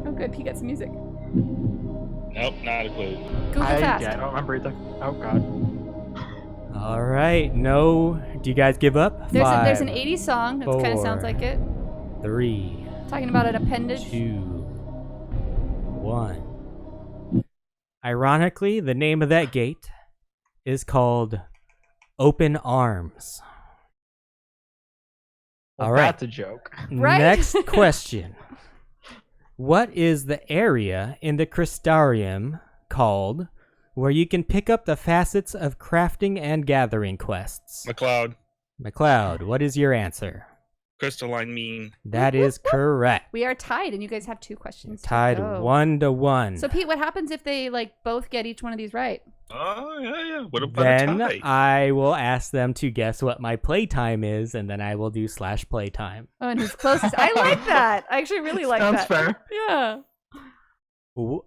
Oh, good. Pete got some music. nope, not a clue. Google fast. Yeah, I don't remember either. Oh God. All right, no. Do you guys give up? There's an 5, 80s song that kind of sounds like it. 3, Talking about an appendage. 2, 1. Ironically, the name of that gate is called Open Arms. Well, All right. That's a joke. Right? Next question. What is the area in the Crystarium called where you can pick up the facets of crafting and gathering quests? McLeod, MacLeod, what is your answer? crystalline mean. That is correct. We are tied, and you guys have 2 questions. to Tied go. 1-1. So, Pete, what happens if they both get each one of these right? Oh, yeah. What about Then a tie? I will ask them to guess what my playtime is, and then I will do /playtime. Oh, and who's closest? I like that. I actually really like Sounds that. fair. Yeah.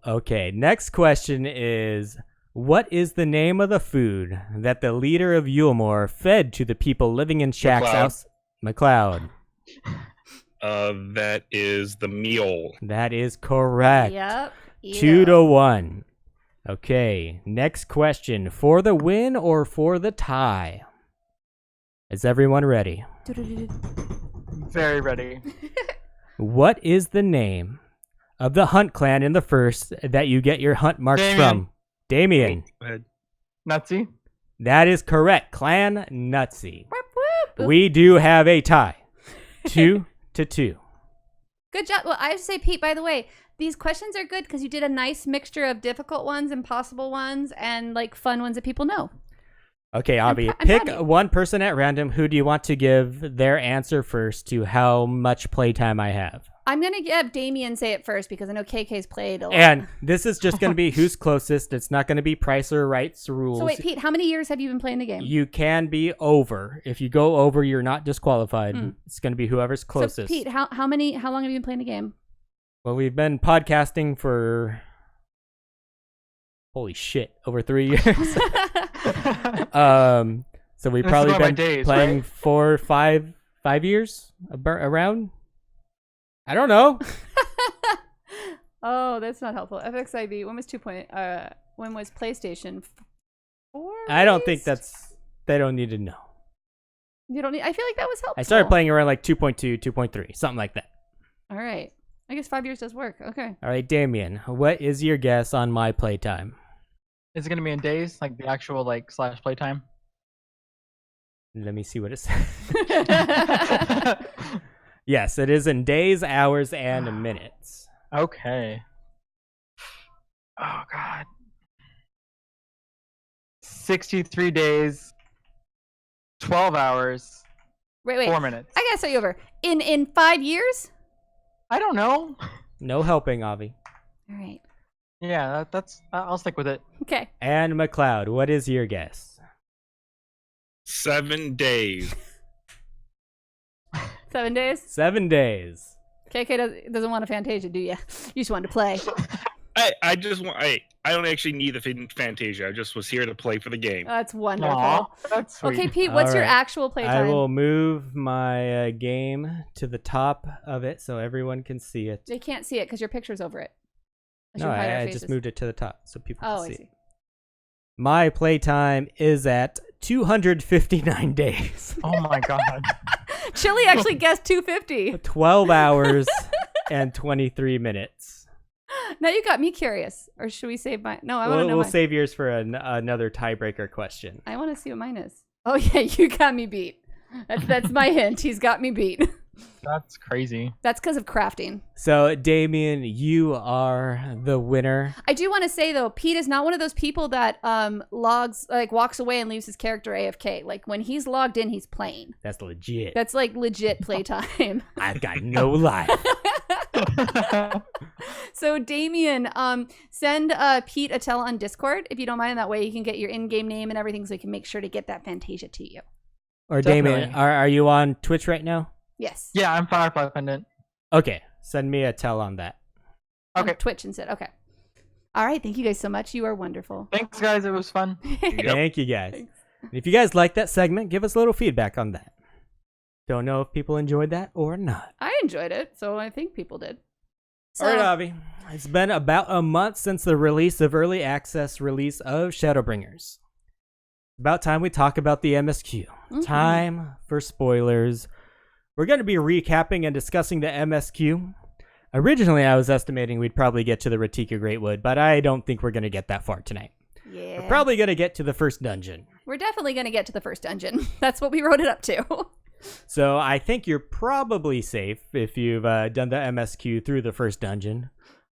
Okay, next question is, what is the name of the food that the leader of Yulemore fed to the people living in shacks MacLeod. out? MacLeod. That is the meal. That is correct. Yep. 2-1. Okay, next question. For the win or for the tie? Is everyone ready? Very ready. What is the name of the Hunt clan in the first that you get your hunt marks Damien. from? Damien. Go ahead. Nutsy. That is correct. Clan Nutsy. Whoop, whoop. We do have a tie. 2-2. Good job. Well, I have to say, Pete, by the way, these questions are good because you did a nice mixture of difficult ones, impossible ones, and fun ones that people know. Okay, Avi, I'm pick proud of you. one person at random. Who do you want to give their answer first to how much playtime I have? I'm going to have Damien say it first because I know KK's played a lot. And this is just going to be who's closest. It's not going to be price or rights rules. So wait, Pete, how many years have you been playing the game? You can be over. If you go over, you're not disqualified. It's going to be whoever's closest. So Pete, how long have you been playing the game? Well, we've been podcasting for holy shit, over 3 years. So we've This is probably one of my been days, playing right? 4 or 5 years around. I don't know. Oh, that's not helpful. FFXIV. When was when was PlayStation 4? I don't think released? they don't need to know. You don't need. I feel like that was helpful. I started playing around 2.2, 2.3, something like that. All right. I guess 5 years does work. Okay. All right, Damien, what is your guess on my playtime? Is it gonna be in days, like the actual /playtime? Let me see what it says. Yes, it is in days, hours, and minutes. Okay. Oh God. 63 days, 12 hours, Wait. 4 minutes. I gotta start you over. In 5 years? I don't know. No helping, Avi. All right. Yeah, that's. I'll stick with it. Okay. And MacLeod, what is your guess? 7 days. 7 days. 7 days. KK doesn't want a Fantasia, do you? You just wanted to play. I just want. I don't actually need the Fantasia. I just was here to play for the game. That's wonderful. Aw, that's sweet. Okay, Pete, what's your All right. actual playtime? I will move my game to the top of it so everyone can see it. They can't see it because your picture's over it. Unless No, you hide our I faces. just moved it to the top so people Oh, can I see. see. My playtime is at 259 days. Oh my God. Chili actually guessed 250. 12 hours and 23 minutes. Now you got me curious. Or should we save mine? No, I want to know We'll mine. save yours for another tiebreaker question. I want to see what mine is. Oh, yeah, you got me beat. That's my hint. He's got me beat. That's crazy. That's because of crafting. So, Damien, you are the winner. I do want to say, though, Pete is not one of those people that walks away and leaves his character AFK. Like, when he's logged in, he's playing. That's legit. That's, like, legit playtime. I've got no life. So, Damien, send Pete a tell on Discord, if you don't mind. That way you can get your in-game name and everything so we can make sure to get that Fantasia to you. Or Definitely. Damien, are you on Twitch right now? Yes. Yeah, I'm Firefly Pendant. Okay, send me a tell on that. Okay. On Twitch instead. Okay. All right. Thank you guys so much. You are wonderful. Thanks, guys. It was fun. Thank you, guys. And if you guys like that segment, give us a little feedback on that. Don't know if people enjoyed that or not. I enjoyed it, so I think people did. So, All right, Avi. It's been about a month since the release of early access release of Shadowbringers. About time we talk about the MSQ. Mhm. Time for spoilers. We're going to be recapping and discussing the MSQ. Originally, I was estimating we'd probably get to the Ratika Greatwood, but I don't think we're going to get that far tonight. yeah. We're probably going to get to the first dungeon. We're definitely going to get to the first dungeon. That's what we wrote it up to. So I think you're probably safe if you've done the MSQ through the first dungeon.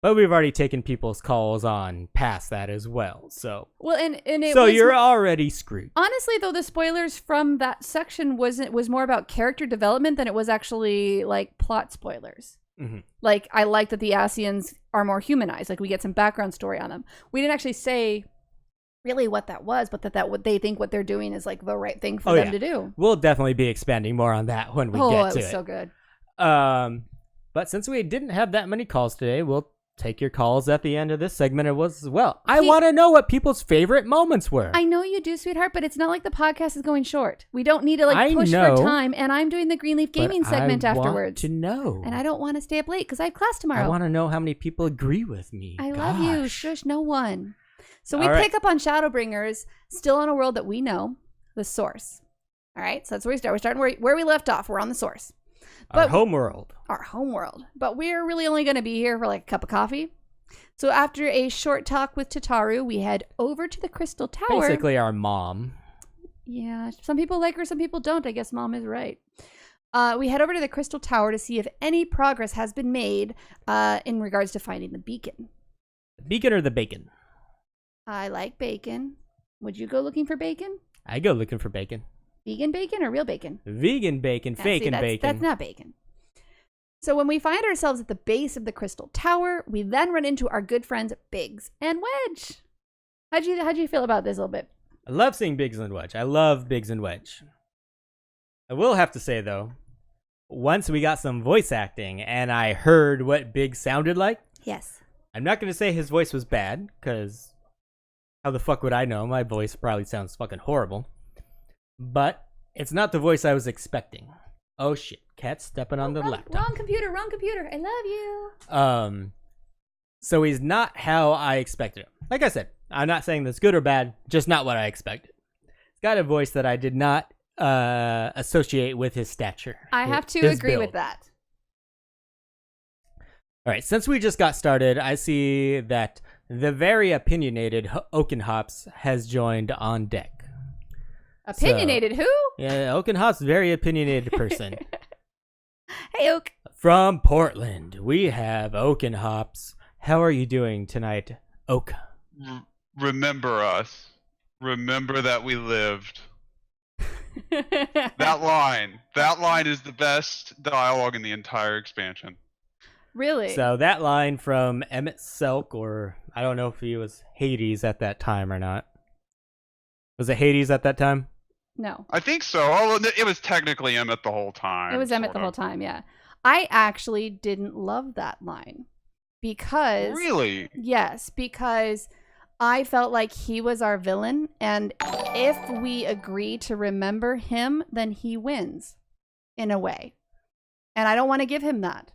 But we've already taken people's calls on past that as well. So Well, and it so was, you're already screwed. honestly, though, the spoilers from that section was more about character development than it was actually like plot spoilers. Mhm. Like, I like that the Asians are more humanized. Like, we get some background story on them. We didn't actually say really what that was, but that what they think what they're doing is like the right thing for Oh, them yeah. to do. We'll definitely be expanding more on that when we Oh, get it to was it. so good. But since we didn't have that many calls today, we'll take your calls at the end of this segment as well. I Pete- want to know what people's favorite moments were. I know you do, sweetheart, but it's not like the podcast is going short. We don't need to like I push know, for time, and I'm doing the Greenleaf But Gaming segment I want afterwards. to know. And I don't want to stay up late because I have class tomorrow. I want to know how many people agree with me. I love you. Gosh. Shush, no one. So we All right. pick up on Shadowbringers, still on a world that we know, the source. All right, so that's where we start. We're starting where we left off. We're on the source. Our But homeworld. our home world. But we're really only going to be here for like a cup of coffee. So after a short talk with Tataru, we head over to the Crystal Tower. Basically our mom. Yeah, some people like her, some people don't. I guess mom is right. We head over to the Crystal Tower to see if any progress has been made in regards to finding the beacon. The beacon or the bacon? I like bacon. Would you go looking for bacon? I go looking for bacon. Vegan bacon or real bacon? Vegan bacon, Yeah, faking see, that's, bacon. That's not bacon. So when we find ourselves at the base of the Crystal Tower, we then run into our good friends Biggs and Wedge. How'd you feel about this a little bit? I love seeing Biggs and Wedge. I love Biggs and Wedge. I will have to say, though, once we got some voice acting and I heard what Biggs sounded like, Yes. I'm not going to say his voice was bad, because how the fuck would I know? My voice probably sounds fucking horrible. But it's not the voice I was expecting. Oh shit, cat's stepping on the laptop. Wrong computer. I love you. So he's not how I expected him. Like I said, I'm not saying that's good or bad, just not what I expected. He's got a voice that I did not associate with his stature. I have to his agree build. with that. All right, since we just got started, I see that the very opinionated Oakenhops has joined on deck. Opinionated who? Yeah, Oakenhop's a very opinionated person. Hey, Oak. From Portland, we have Oakenhops. How are you doing tonight, Oak? Remember us. Remember that we lived. That line is the best dialogue in the entire expansion. Really? So that line from Emmett Selk, or I don't know if he was Hades at that time or not. Was it Hades at that time? No. I think so. Oh, it was technically Emmett the whole time. It was Emmett sort the of. whole time, yeah. I actually didn't love that line. Because... Really? Yes, because I felt like he was our villain, and if we agree to remember him, then he wins, in a way. And I don't want to give him that.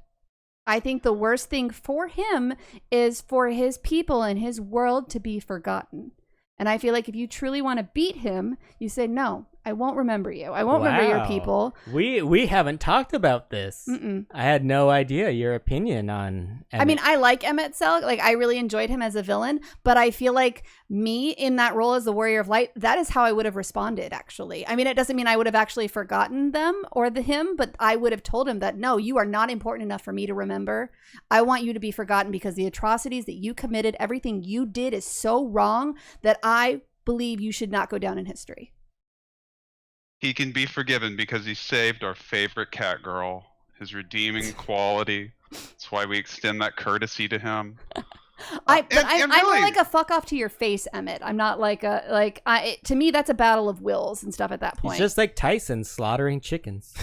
I think the worst thing for him is for his people and his world to be forgotten. And I feel like if you truly want to beat him, you say, no, I won't remember you. I won't remember your Wow. people. We haven't talked about this. Mm-mm. I had no idea your opinion on I mean, I like Emmett Selk. Like, I really enjoyed him as a villain, but I feel like me in that role as the Warrior of Light, that is how I would have responded, actually. I mean, it doesn't mean I would have actually forgotten them or him, but I would have told him that, no, you are not important enough for me to remember. I want you to be forgotten because the atrocities that you committed, everything you did is so wrong that I believe you should not go down in history. He can be forgiven because he saved our favorite cat girl. His redeeming quality. That's why we extend that courtesy to him. I'm really- more like a fuck off to your face, Emmett. I'm not like to me that's a battle of wills and stuff at that point. He's just like Tyson slaughtering chickens.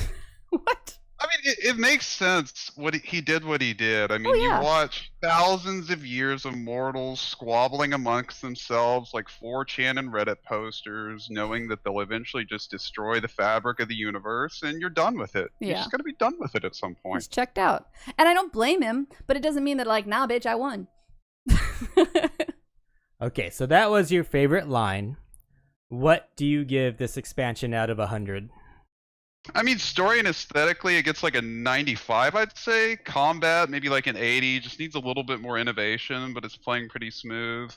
What? I mean, it makes sense what he did. What he did. I mean, yeah. you watch thousands of years of mortals squabbling amongst themselves, like 4chan and Reddit posters, knowing that they'll eventually just destroy the fabric of the universe, and you're done with it. You're Yeah. just gonna be done with it at some point. He's checked out, and I don't blame him, but it doesn't mean that like, nah, bitch, I won. Okay, so that was your favorite line. What do you give this expansion out of 100? I mean, story and aesthetically, it gets like a 95, I'd say. Combat, maybe like an 80. Just needs a little bit more innovation, but it's playing pretty smooth.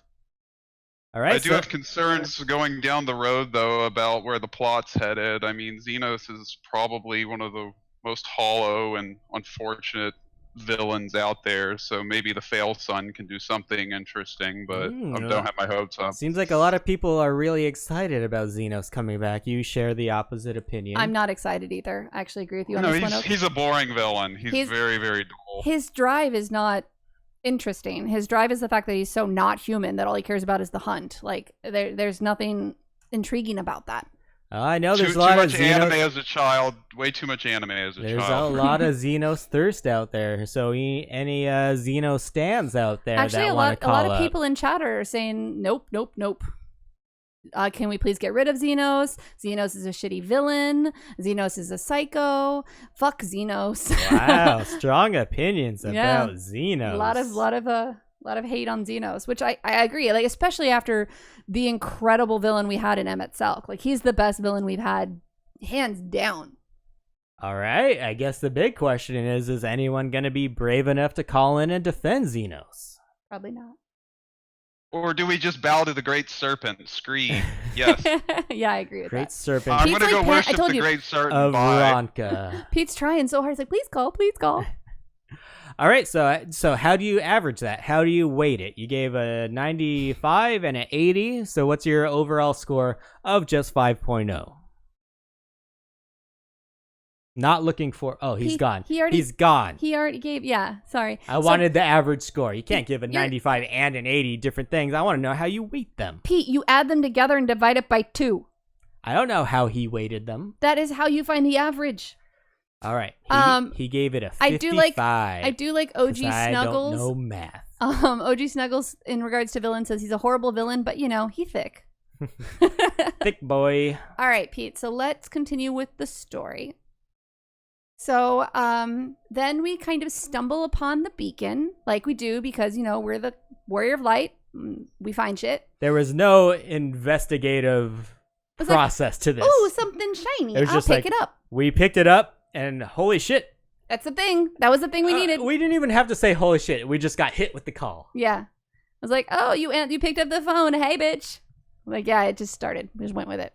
All right, I do have concerns going down the road, though, about where the plot's headed. I mean, Xenos is probably one of the most hollow and unfortunate villains out there, so maybe the Fail Son can do something interesting, but I don't have my hopes up. Seems like a lot of people are really excited about Xenos coming back. You share the opposite opinion. I'm not excited either. I actually agree with you on No, this one. Oak. he's a boring villain. He's very, very dull. His drive is not interesting. His drive is the fact that he's so not human that all he cares about is the hunt. Like there's nothing intriguing about that. I know there's too a lot much of anime Xenos. as a child. Way too much anime as a There's child. a lot of Xenos thirst out there. So any Xenos stands out there Actually, that a want to lot call of up. people in chat are saying nope. Can we please get rid of Xenos? Xenos is a shitty villain. Xenos is a psycho. Fuck Xenos. Wow, strong opinions Yeah. about Xenos. A lot of hate on Xenos, which I agree. Like, especially after the incredible villain we had in Emmett Selk. Like, he's the best villain we've had, hands down. All right, I guess the big question is anyone going to be brave enough to call in and defend Xenos? Probably not. Or do we just bow to the Great Serpent? Scream. Yes. Yeah, I agree with Great that. Serpent I'm Pete's gonna go like, I worship told the you. Great Serpent. of Bye. Ronka. Pete's trying so hard. He's like, please call. All right, so how do you average that? How do you weight it? You gave a 95 and an 80, so what's your overall score of just 5.0? Not looking for... Oh, he's gone. He's gone. He already gave, yeah, sorry. I wanted the average score. You can't give a You're- 95 and an 80 different things. I want to know how you weight them. Pete, you add them together and divide it by 2. I don't know how he weighted them. That is how you find the average. All right. He gave it a 55. I do like OG 'cause I Snuggles. don't know math. OG Snuggles, in regards to villain, says he's a horrible villain, but he's thick. Thick boy. All right, Pete. So let's continue with the story. So then we kind of stumble upon the beacon, like we do, because we're the Warrior of Light. We find shit. There was no investigative was like, process to this. Oh, something shiny. It was I'll just pick like, it up. We picked it up, and holy shit. That's the thing. That was the thing we needed. We didn't even have to say holy shit. We just got hit with the call. Yeah. I was like, oh, you picked up the phone. Hey, bitch. I'm like, yeah, it just started. We just went with it.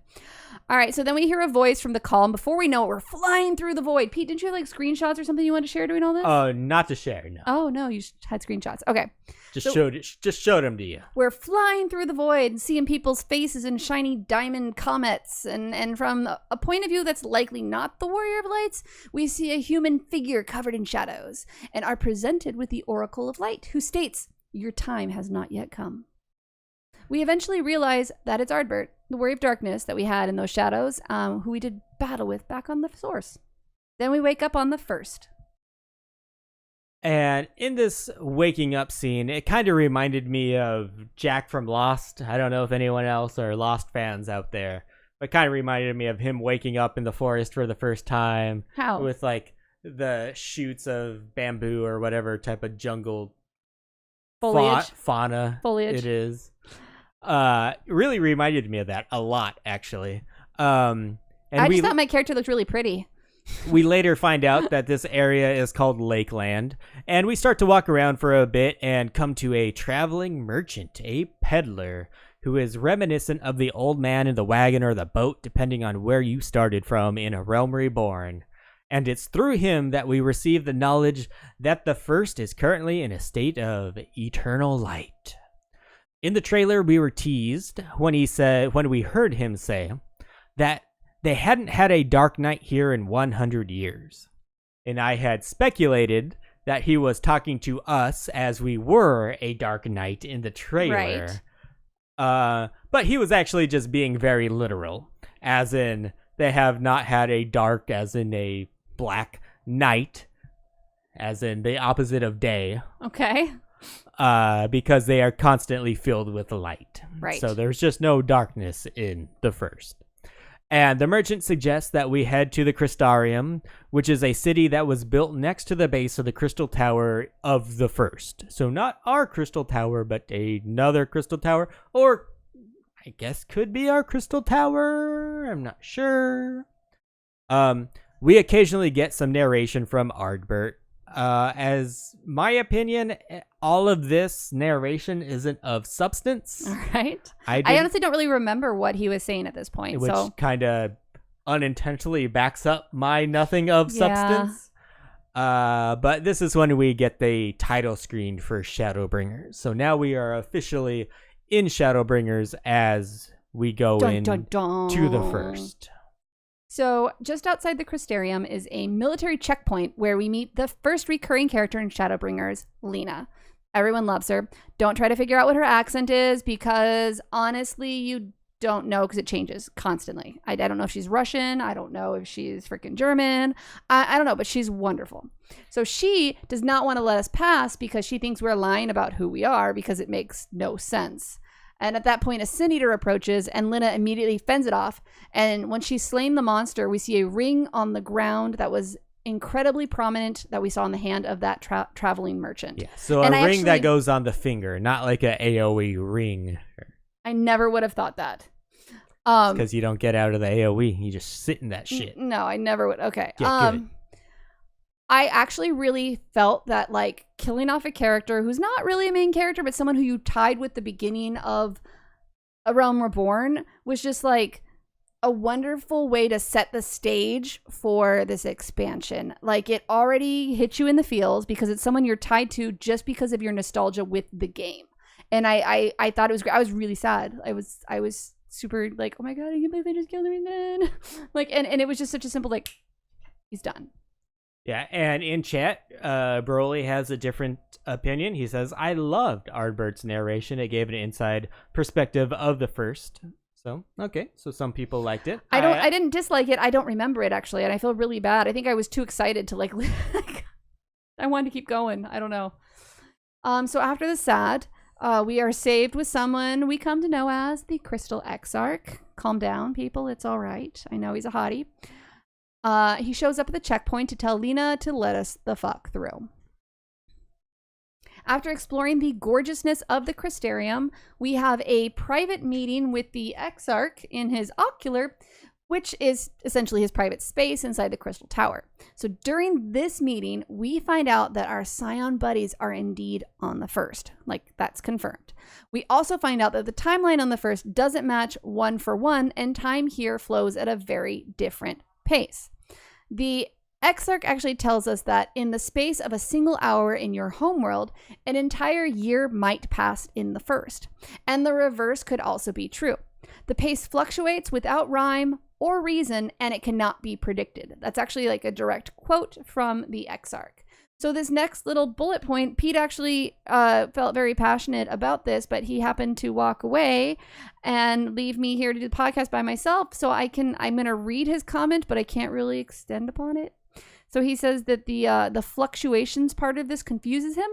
All right, so then we hear a voice from the call, and before we know it, we're flying through the void. Pete, didn't you have like screenshots or something you wanted to share doing all this? Oh, not to share, no. Oh, no, you had screenshots. Okay. Just showed them to you. We're flying through the void and seeing people's faces in shiny diamond comets. And from a point of view that's likely not the Warrior of Lights, we see a human figure covered in shadows and are presented with the Oracle of Light, who states, your time has not yet come. We eventually realize that it's Ardbert, the Warrior of Darkness that we had in those shadows, who we did battle with back on the source. Then we wake up on the 1st. And in this waking up scene, it kind of reminded me of Jack from Lost. I don't know if anyone else are Lost fans out there, but it kind of reminded me of him waking up in the forest for the first time. How? With like the shoots of bamboo or whatever type of jungle Foliage. fauna Foliage. it is. Really reminded me of that a lot, actually. And I just thought my character looked really pretty. we later find out that this area is called Lakeland, and we start to walk around for a bit and come to a traveling merchant, a peddler, who is reminiscent of the old man in the wagon or the boat, depending on where you started from in A Realm Reborn. And it's through him that we receive the knowledge that the First is currently in a state of eternal light. In the trailer, we were teased when we heard him say that they hadn't had a dark night here in 100 years. And I had speculated that he was talking to us as we were a dark knight in the trailer. Right. But he was actually just being very literal, as in they have not had a dark, as in a black night, as in the opposite of day. Okay. Because they are constantly filled with light. Right. So there's just no darkness in the First. And the merchant suggests that we head to the Crystarium, which is a city that was built next to the base of the Crystal Tower of the First. So not our Crystal Tower, but another Crystal Tower, or I guess could be our Crystal Tower. I'm not sure. We occasionally get some narration from Ardbert. As my opinion, all of this narration isn't of substance. All right. I honestly don't really remember what he was saying at this point. Which kind of unintentionally backs up my nothing of substance. But this is when we get the title screen for Shadowbringers. So now we are officially in Shadowbringers as we go to the First. So, just outside the Crystarium is a military checkpoint where we meet the first recurring character in Shadowbringers, Lena. Everyone loves her. Don't try to figure out what her accent is because, honestly, you don't know because it changes constantly. I don't know if she's Russian. I don't know if she's freaking German. I don't know, but she's wonderful. So, she does not want to let us pass because she thinks we're lying about who we are because it makes no sense. And at that point, a Sin Eater approaches, and Lena immediately fends it off. And when she's slain the monster, we see a ring on the ground that was incredibly prominent that we saw in the hand of that traveling merchant. Yeah, so a ring that goes on the finger, not like a AoE ring. I never would have thought that. Because you don't get out of the AoE. You just sit in that shit. No, I never would. Okay. Yeah, good. I actually really felt that, like, killing off a character who's not really a main character, but someone who you tied with the beginning of A Realm Reborn was just, like, a wonderful way to set the stage for this expansion. Like, it already hit you in the feels because it's someone you're tied to just because of your nostalgia with the game. And I thought it was great. I was really sad. I was super, like, oh my god, I can't believe they just killed him again. Like, and it was just such a simple, like, he's done. Yeah, and in chat, Broly has a different opinion. He says, I loved Ardbert's narration. It gave an inside perspective of the First. So, okay. So some people liked it. I didn't dislike it. I don't remember it, actually, and I feel really bad. I think I was too excited to, like, I wanted to keep going. I don't know. So after the sad, we are saved with someone we come to know as the Crystal Exarch. Calm down, people. It's all right. I know he's a hottie. He shows up at the checkpoint to tell Lena to let us the fuck through. After exploring the gorgeousness of the Crystarium, we have a private meeting with the Exarch in his ocular, which is essentially his private space inside the Crystal Tower. So during this meeting, we find out that our Scion buddies are indeed on the First. Like, that's confirmed. We also find out that the timeline on the First doesn't match one for one, and time here flows at a very different pace. The Exarch actually tells us that in the space of a single hour in your homeworld, an entire year might pass in the First. And the reverse could also be true. The pace fluctuates without rhyme or reason, and it cannot be predicted. That's actually like a direct quote from the Exarch. So this next little bullet point, Pete actually felt very passionate about this, but he happened to walk away and leave me here to do the podcast by myself. So I'm going to read his comment, but I can't really extend upon it. So he says that the fluctuations part of this confuses him.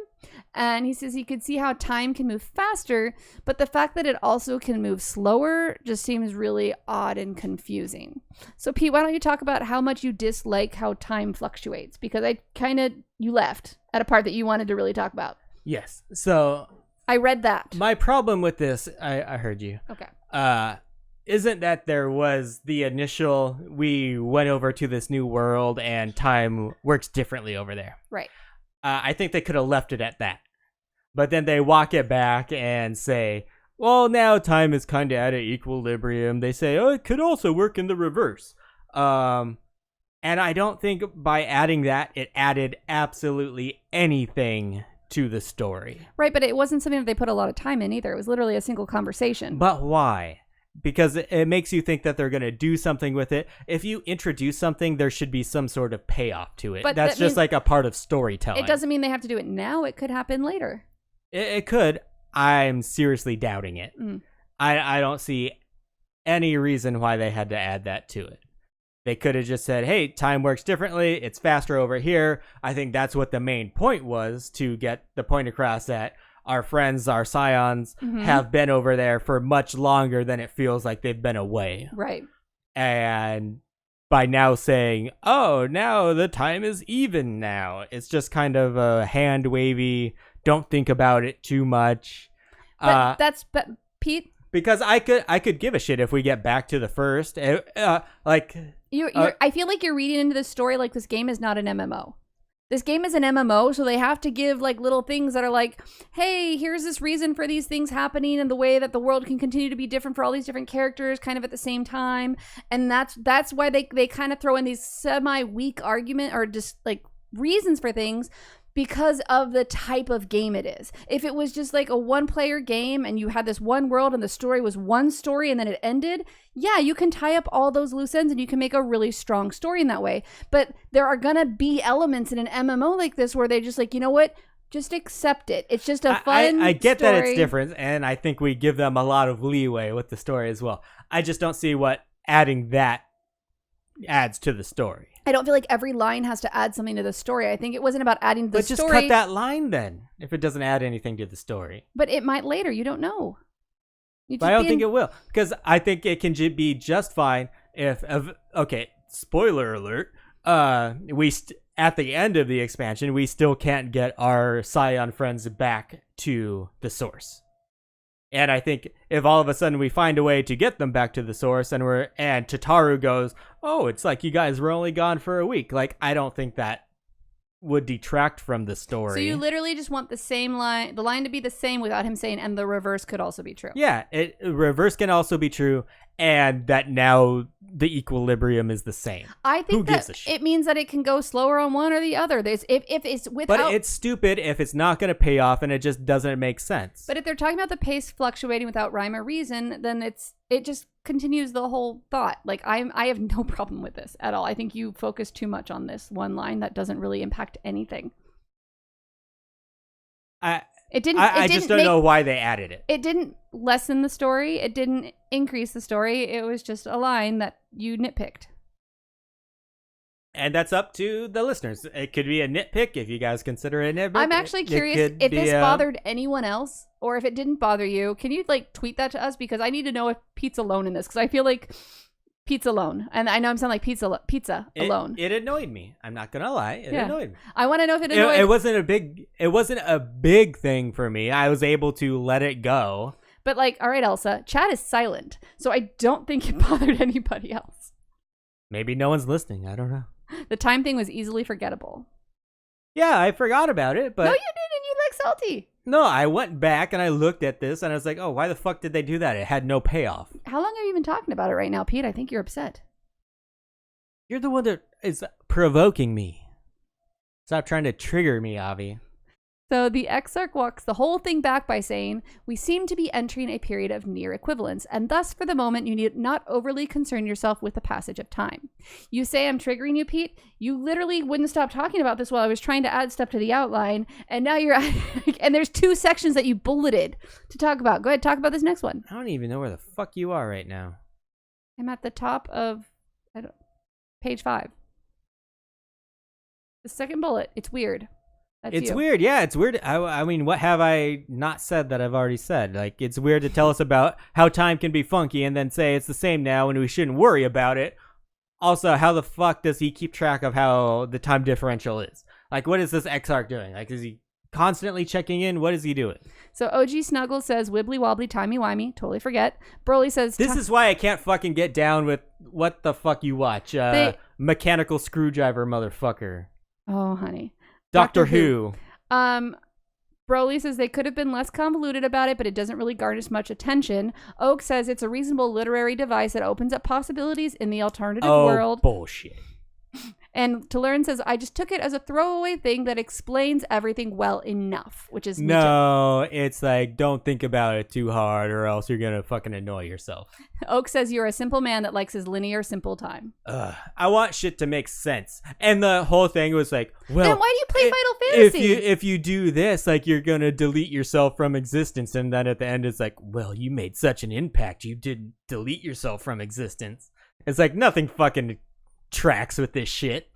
And he says he could see how time can move faster, but the fact that it also can move slower just seems really odd and confusing. So Pete, why don't you talk about how much you dislike how time fluctuates? Because you left at a part that you wanted to really talk about. Yes. So I read that. My problem with this, I heard you. Okay. isn't that there was the initial, we went over to this new world and time works differently over there. Right. I think they could have left it at that. But then they walk it back and say, well, now time is kind of at an equilibrium. They say, oh, it could also work in the reverse. And I don't think by adding that, it added absolutely anything to the story. Right, but it wasn't something that they put a lot of time in either. It was literally a single conversation. But why? Because it makes you think that they're going to do something with it. If you introduce something, there should be some sort of payoff to it. But That's that just means- like a part of storytelling. It doesn't mean they have to do it now. It could happen later. It could. I'm seriously doubting it. I don't see any reason why they had to add that to it. They could have just said, hey, time works differently. It's faster over here. I think that's what the main point was, to get the point across that our friends, our scions, have been over there for much longer than it feels like they've been away. Right. And by now saying, oh, now the time is even now, it's just kind of a hand wavy, don't think about it too much. But Pete, because I could give a shit if we get back to the first. I feel like you're reading into this story like this game is not an MMO. This game is an MMO, so they have to give like little things that are like, hey, here's this reason for these things happening and the way that the world can continue to be different for all these different characters kind of at the same time. And that's why they kind of throw in these semi-weak argument or just like reasons for things, because of the type of game it is. If it was just like a one-player game and you had this one world and the story was one story and then it ended, yeah, you can tie up all those loose ends and you can make a really strong story in that way. But there are gonna be elements in an MMO like this where they just like, you know what? Just accept it. It's just a fun I get story. that it's different, and I think we give them a lot of leeway with the story as well. I just don't see what adding that adds to the story. I don't feel like every line has to add something to the story. I think it wasn't about adding the But just story. cut that line then, if it doesn't add anything to the story. But it might later. You don't know. But I don't think it will, because I think it can be just fine if okay, spoiler alert, at the end of the expansion, we still can't get our Scion friends back to the source. And I think if all of a sudden we find a way to get them back to the source and Tataru goes, oh, it's like you guys were only gone for a week. Like, I don't think that would detract from the story. So you literally just want the line to be the same without him saying, and the reverse could also be true. Yeah, reverse can also be true, and that now the equilibrium is the same. I think that it means that it can go slower on one or the other. If it's without, but it's stupid if it's not going to pay off and it just doesn't make sense. But if they're talking about the pace fluctuating without rhyme or reason, then it just continues the whole thought. Like I have no problem with this at all. I think you focus too much on this one line that doesn't really impact anything. I just don't know why they added it. It didn't lessen the story. It didn't increase the story. It was just a line that you nitpicked. And that's up to the listeners. It could be a nitpick if you guys consider it a nitpick. I'm actually curious if this bothered anyone else, or if it didn't bother you. Can you like tweet that to us? Because I need to know if Pete's alone in this. Because I feel like Pete's alone, and I know I'm sounding like pizza alone. It annoyed me. I'm not gonna lie. It annoyed me. I want to know if it annoyed. It wasn't a big thing for me. I was able to let it go. But like, all right, Elsa, chat is silent, so I don't think it bothered anybody else. Maybe no one's listening. I don't know. The time thing was easily forgettable. Yeah, I forgot about it, but no, you didn't. You like salty. No, I went back and I looked at this and I was like, oh, why the fuck did they do that? It had no payoff. How long are you even talking about it right now, Pete? I think you're upset. You're the one that is provoking me. Stop trying to trigger me, Avi. So the Exarch walks the whole thing back by saying, we seem to be entering a period of near equivalence, and thus for the moment you need not overly concern yourself with the passage of time. You say I'm triggering you, Pete? You literally wouldn't stop talking about this while I was trying to add stuff to the outline, and now you're and there's 2 sections that you bulleted to talk about. Go ahead, talk about this next one. I don't even know where the fuck you are right now. I'm at the top of page 5. The second bullet. It's weird. It's weird. Yeah, it's weird. I mean, what have I not said that I've already said? Like, it's weird to tell us about how time can be funky and then say it's the same now and we shouldn't worry about it. Also, how the fuck does he keep track of how the time differential is? Like, what is this Exarch doing? Like, is he constantly checking in. What is he doing? So OG Snuggle says wibbly wobbly timey wimey. Totally forget. Broly says This is why I can't fucking get down with what the fuck you watch. Mechanical Screwdriver motherfucker. Oh, honey. Doctor Who. Broly says they could have been less convoluted about it, but it doesn't really garnish much attention. Oak says it's a reasonable literary device that opens up possibilities in the alternative world. Bullshit. And To Learn says, I just took it as a throwaway thing that explains everything well enough, which is no, it's like, don't think about it too hard or else you're gonna fucking annoy yourself. Oak says you're a simple man that likes his linear, simple time. I want shit to make sense. And the whole thing was like, well, then why do you play Final Fantasy? If you do this, like, you're gonna delete yourself from existence. And then at the end, it's like, well, you made such an impact, you didn't delete yourself from existence. It's like, nothing fucking tracks with this shit.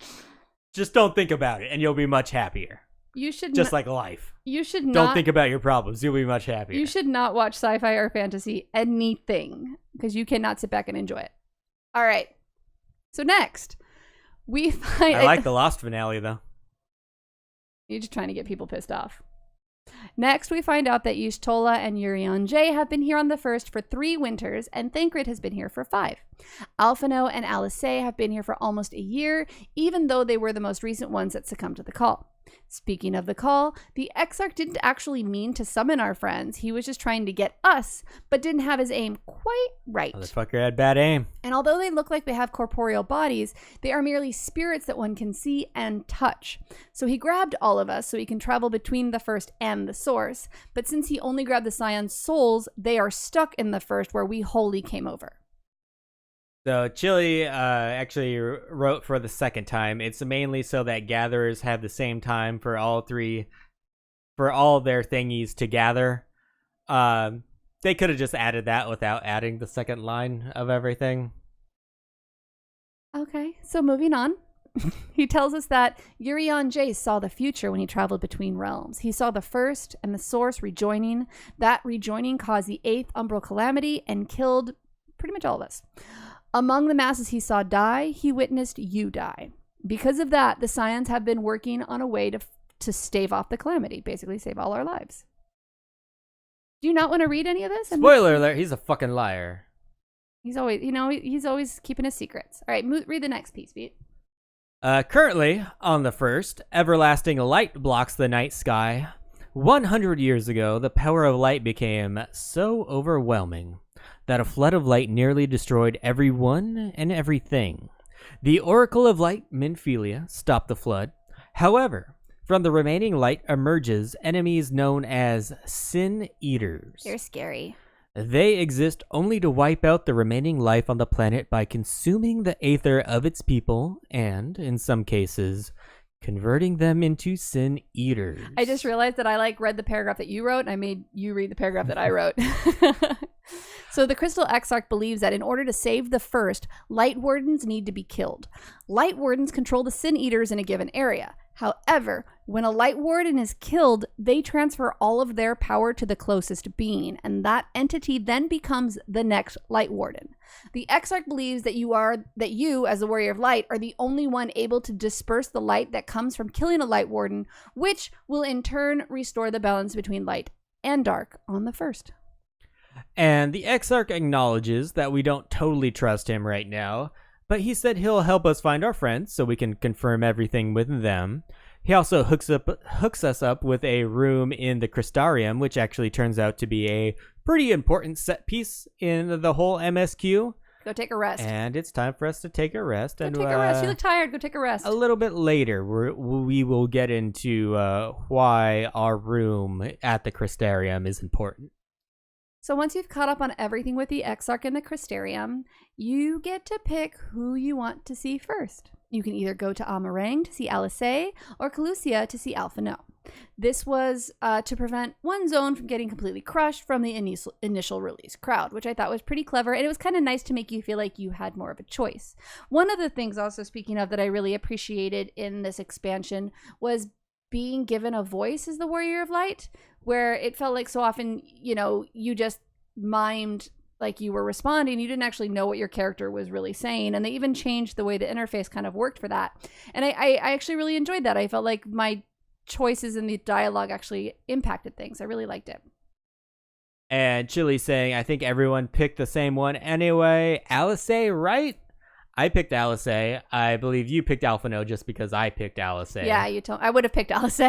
Just don't think about it and you'll be much happier. You should just like life. You should not don't think about your problems. You'll be much happier. You should not watch sci-fi or fantasy anything because you cannot sit back and enjoy it. All right. So next, we find I like the Lost finale though. You're just trying to get people pissed off. Next, we find out that Y'shtola and Urion J have been here on the first for 3 winters, and Thancred has been here for 5. Alphino and Alice have been here for almost a year, even though they were the most recent ones that succumbed to the call. Speaking of the call, the Exarch didn't actually mean to summon our friends. He was just trying to get us, but didn't have his aim quite right. Motherfucker had bad aim. And although they look like they have corporeal bodies, they are merely spirits that one can see and touch. So he grabbed all of us so he can travel between the first and the source. But since he only grabbed the Scion's souls, they are stuck in the first where we wholly came over. So Chili actually wrote for the second time. It's mainly so that gatherers have the same time for all their thingies to gather. They could have just added that without adding the second line of everything. Okay, so moving on. He tells us that Urion J saw the future when he traveled between realms. He saw the first and the source rejoining. That rejoining caused the 8th umbral calamity and killed pretty much all of us. Among the masses he saw die, he witnessed you die. Because of that, the Scions have been working on a way to stave off the calamity, basically save all our lives. Do you not want to read any of this? Spoiler alert, he's a fucking liar. He's always, he's always keeping his secrets. All right, read the next piece, Pete. Currently, on the first, everlasting light blocks the night sky. 100 years ago, the power of light became so overwhelming that a flood of light nearly destroyed everyone and everything. The Oracle of Light, Minfilia, stopped the flood. However, from the remaining light emerges enemies known as Sin Eaters. They're scary. They exist only to wipe out the remaining life on the planet by consuming the aether of its people and, in some cases, converting them into Sin Eaters. I just realized that I read the paragraph that you wrote and I made you read the paragraph that I wrote. So the Crystal Exarch believes that in order to save the first, Light Wardens need to be killed. Light Wardens control the Sin Eaters in a given area. However, when a Light Warden is killed, they transfer all of their power to the closest being, and that entity then becomes the next Light Warden. The Exarch believes that you, as the Warrior of Light, are the only one able to disperse the light that comes from killing a Light Warden, which will in turn restore the balance between light and dark on the first. And the Exarch acknowledges that we don't totally trust him right now, but he said he'll help us find our friends so we can confirm everything with them. He also hooks us up with a room in the Crystarium, which actually turns out to be a pretty important set piece in the whole MSQ. Go take a rest. And it's time for us to take a rest. Go take a rest. You look tired. Go take a rest. A little bit later, we will get into why our room at the Crystarium is important. So once you've caught up on everything with the Exarch and the Crystarium, you get to pick who you want to see first. You can either go to Amarang to see Alice or Calucia to see Alphino. This was to prevent one zone from getting completely crushed from the initial release crowd, which I thought was pretty clever, and it was kind of nice to make you feel like you had more of a choice. One of the things also, speaking of, that I really appreciated in this expansion was being given a voice as the Warrior of Light, where it felt like so often, you just mimed like you were responding. You didn't actually know what your character was really saying. And they even changed the way the interface kind of worked for that. And I actually really enjoyed that. I felt like my choices in the dialogue actually impacted things. I really liked it. And Chili saying, I think everyone picked the same one anyway. Alice, right? I picked Alice. I believe you picked Alphino just because I picked Alice. Yeah, you told. I would have picked Alice.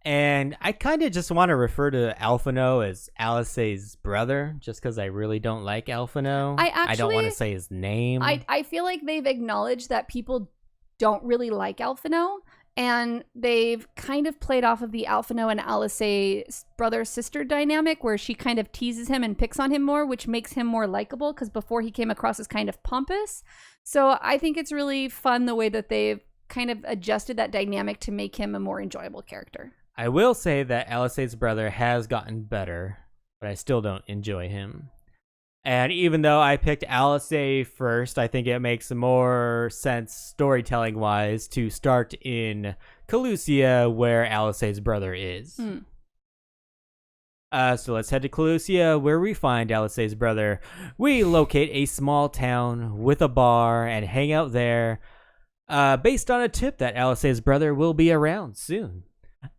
And I kind of just want to refer to Alphino as Alice's brother, just because I really don't like Alphino. I don't want to say his name. I feel like they've acknowledged that people don't really like Alphino, and they've kind of played off of the Alphino and Alice brother-sister dynamic, where she kind of teases him and picks on him more, which makes him more likable, because before he came across as kind of pompous. So I think it's really fun the way that they've kind of adjusted that dynamic to make him a more enjoyable character. I will say that Alice's brother has gotten better, but I still don't enjoy him. And even though I picked Alice first, I think it makes more sense storytelling-wise to start in Calusia, where Alice's brother is. So let's head to Calusia, where we find Alice's brother. We locate a small town with a bar and hang out there, based on a tip that Alice's brother will be around soon.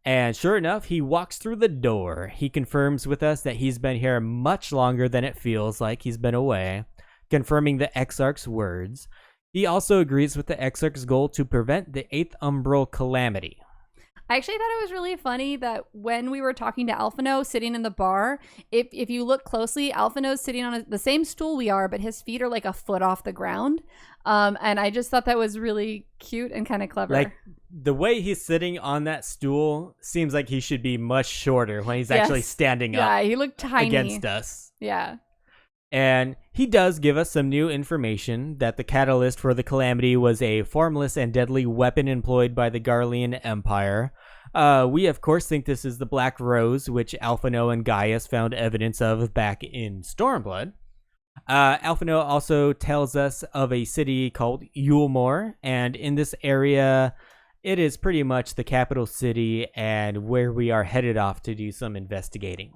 And sure enough, he walks through the door. He confirms with us that he's been here much longer than it feels like he's been away, confirming the Exarch's words. He also agrees with the Exarch's goal to prevent the 8th Umbral calamity. I actually thought it was really funny that when we were talking to Alphino sitting in the bar, if you look closely, Alphino's sitting on the same stool we are, but his feet are like a foot off the ground. And I just thought that was really cute and kind of clever. Like, the way he's sitting on that stool seems like he should be much shorter when he's actually standing up. Yeah, he looked tiny against us. Yeah. And he does give us some new information that the catalyst for the calamity was a formless and deadly weapon employed by the Garlean Empire. We, of course, think this is the Black Rose, which Alphino and Gaius found evidence of back in Stormblood. Alphino also tells us of a city called Yulmore, and in this area, it is pretty much the capital city and where we are headed off to do some investigating.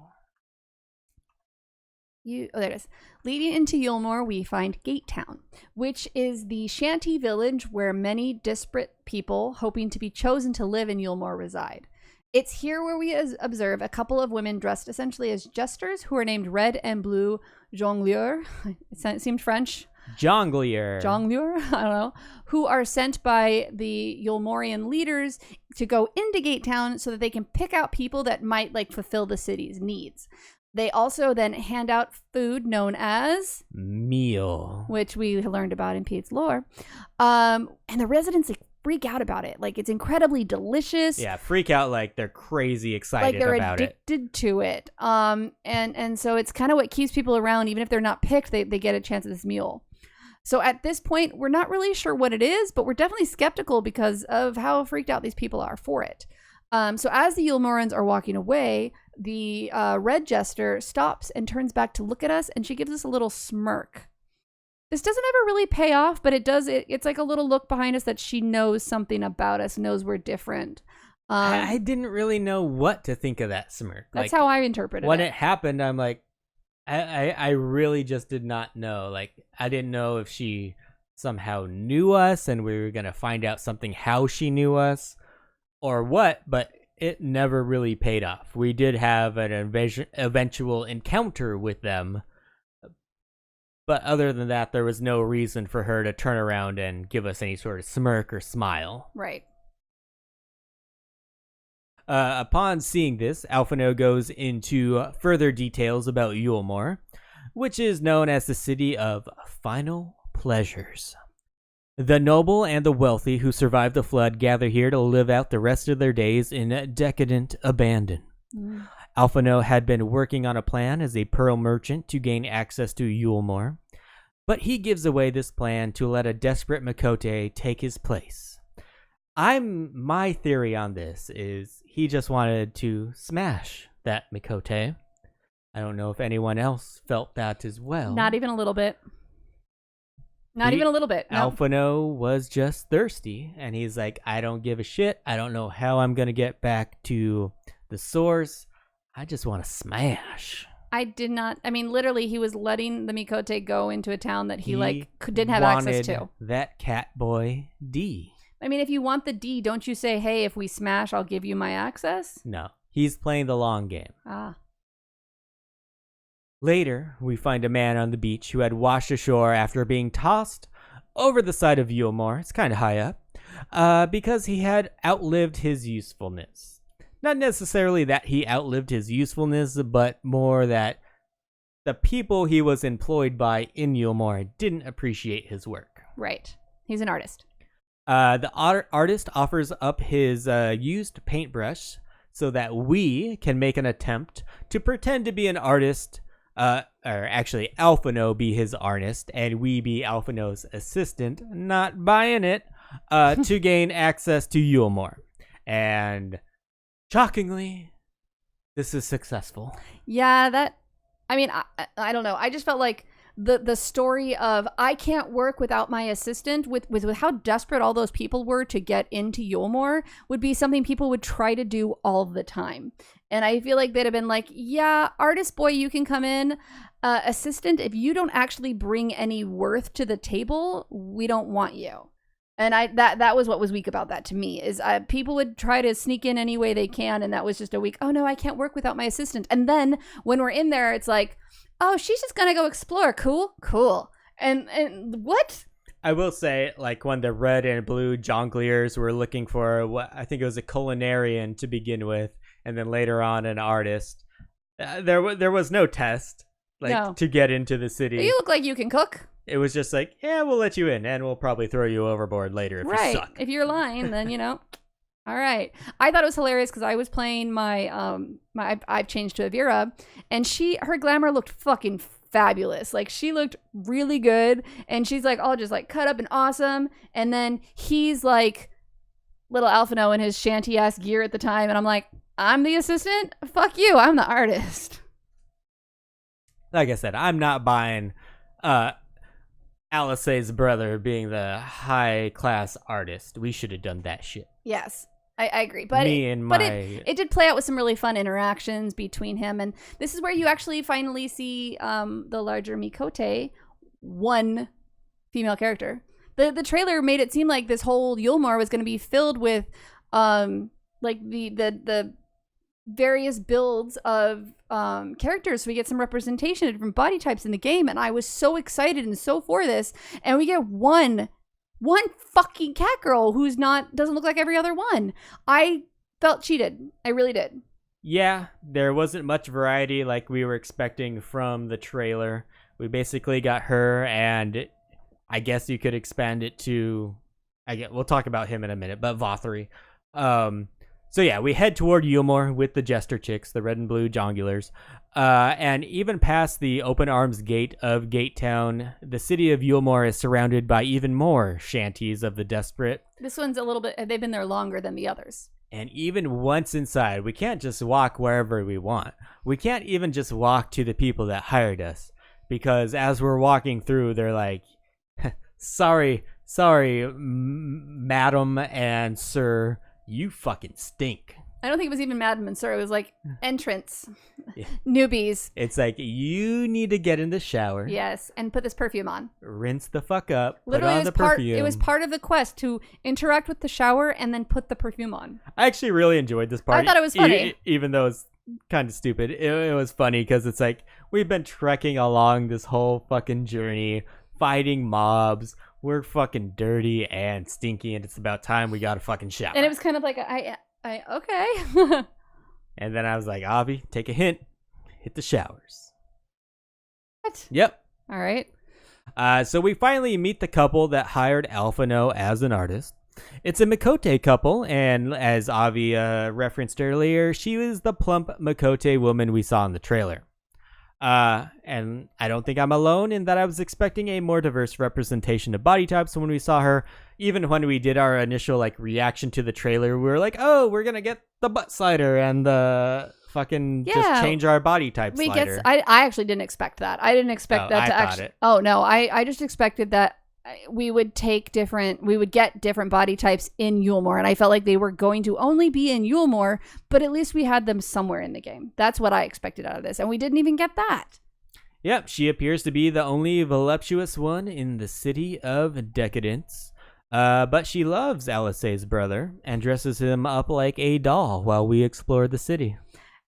There it is. Leading into Yulmore, we find Gate Town, which is the shanty village where many disparate people hoping to be chosen to live in Yulmore reside. It's here where we observe a couple of women dressed essentially as jesters who are named Red and Blue Jongleur. It seemed French. Jongleur, I don't know. Who are sent by the Yulmorian leaders to go into Gate Town so that they can pick out people that might fulfill the city's needs. They also then hand out food known as meal, which we learned about in Pete's lore. And the residents freak out about it. It's incredibly delicious. Yeah, freak out like they're crazy excited they're about it. Addicted to it. And so it's kind of what keeps people around. Even if they're not picked, they get a chance at this meal. So at this point, we're not really sure what it is, but we're definitely skeptical because of how freaked out these people are for it. So as the Yulmorans are walking away, the red jester stops and turns back to look at us, and she gives us a little smirk. This doesn't ever really pay off, but it does. It's like a little look behind us that she knows something about us, knows we're different. I didn't really know what to think of that smirk. That's how I interpreted it. When it happened, I'm like, I really just did not know. I didn't know if she somehow knew us and we were going to find out something how she knew us or what, but it never really paid off. We did have an eventual encounter with them, but other than that, there was no reason for her to turn around and give us any sort of smirk or smile. Right. Upon seeing this, Alphino goes into further details about Yulmore, which is known as the city of final pleasures. The noble and the wealthy who survived the flood gather here to live out the rest of their days in decadent abandon. Alphino had been working on a plan as a pearl merchant to gain access to Yulmore, but he gives away this plan to let a desperate Miqo'te take his place. My theory on this is he just wanted to smash that Miqo'te. I don't know if anyone else felt that as well. Not even a little bit. Not even a little bit. No. Alphino was just thirsty, and he's like, I don't give a shit. I don't know how I'm going to get back to the source. I just want to smash. I did not. I mean, literally, he was letting the Miqo'te go into a town that he didn't have access to. That cat boy D. I mean, if you want the D, don't you say, hey, if we smash, I'll give you my access? No, he's playing the long game. Ah. Later, we find a man on the beach who had washed ashore after being tossed over the side of Yulmore. It's kind of high up, because he had outlived his usefulness. Not necessarily that he outlived his usefulness, but more that the people he was employed by in Yulmore didn't appreciate his work. Right. He's an artist. The artist offers up his used paintbrush so that we can make an attempt to pretend to be an artist, or actually Alphino be his artist, and we be Alphino's assistant, not buying it, to gain access to Yulmore. And shockingly, this is successful. Yeah, I don't know. I just felt like the story of I can't work without my assistant, with how desperate all those people were to get into Yulmore, would be something people would try to do all the time. And I feel like they'd have been like, yeah, artist boy, you can come in. Assistant, if you don't actually bring any worth to the table, we don't want you. And that was what was weak about that to me, is people would try to sneak in any way they can, and that was just a weak, oh no, I can't work without my assistant. And then when we're in there, it's like, oh, she's just gonna go explore. Cool. And what? I will say, like, when the red and blue jongleurs were looking for what I think it was a culinarian to begin with, and then later on an artist, there was no test to get into the city. You look like you can cook. It was just like, yeah, we'll let you in, and we'll probably throw you overboard later if you suck. If you're lying, then all right. I thought it was hilarious because I was playing my I've changed to Avira, and her glamour looked fucking fabulous. Like, she looked really good, and she's like all just like cut up and awesome. And then he's like little Alphino in his shanty ass gear at the time, and I'm like, I'm the assistant? Fuck you, I'm the artist. Like I said, I'm not buying Alice's brother being the high-class artist. We should have done that shit. Yes, I agree. But it did play out with some really fun interactions between him. And this is where you actually finally see the larger Mikote, one female character. The trailer made it seem like this whole Yulmore was going to be filled with like the various builds of characters, so we get some representation of different body types in the game, and I was so excited and so for this, and we get one fucking cat girl who's doesn't look like every other one. I felt cheated. I really did. Yeah, there wasn't much variety like we were expecting from the trailer. We basically got her, and I guess you could expand it to, we'll talk about him in a minute, but Vothri. So yeah, we head toward Yulmore with the Jester Chicks, the red and blue jongulars, and even past the open arms gate of Gate Town, the city of Yulmore is surrounded by even more shanties of the desperate. This one's a little bit, they've been there longer than the others. And even once inside, we can't just walk wherever we want. We can't even just walk to the people that hired us, because as we're walking through, they're like, sorry, madam and sir, you fucking stink. I don't think it was even Madam and Sir. It was like entrance. Yeah. Newbies. It's like, you need to get in the shower. Yes, and put this perfume on. Rinse the fuck up. Literally, put on the perfume. It was part of the quest to interact with the shower and then put the perfume on. I actually really enjoyed this part. I thought it was funny. Even though it's kind of stupid. It was funny because it's like, we've been trekking along this whole fucking journey, fighting mobs. We're fucking dirty and stinky, and it's about time we got a fucking shower. And it was kind of like, okay. And then I was like, Avi, take a hint. Hit the showers. What? Yep. All right. So we finally meet the couple that hired Alphino as an artist. It's a Mikote couple, and as Avi referenced earlier, she was the plump Mikote woman we saw in the trailer. And I don't think I'm alone in that I was expecting a more diverse representation of body types when we saw her. Even when we did our initial reaction to the trailer, we were like, oh, we're gonna get the butt slider and the fucking just change our body type slider. I actually didn't expect that. I didn't expect that to actually. Oh no, I just expected that we would get different body types in Yulmore, and I felt like they were going to only be in Yulmore, but at least we had them somewhere in the game. That's what I expected out of this, and we didn't even get that. Yep, she appears to be the only voluptuous one in the city of Decadence. But she loves Alisaie's brother and dresses him up like a doll while we explore the city.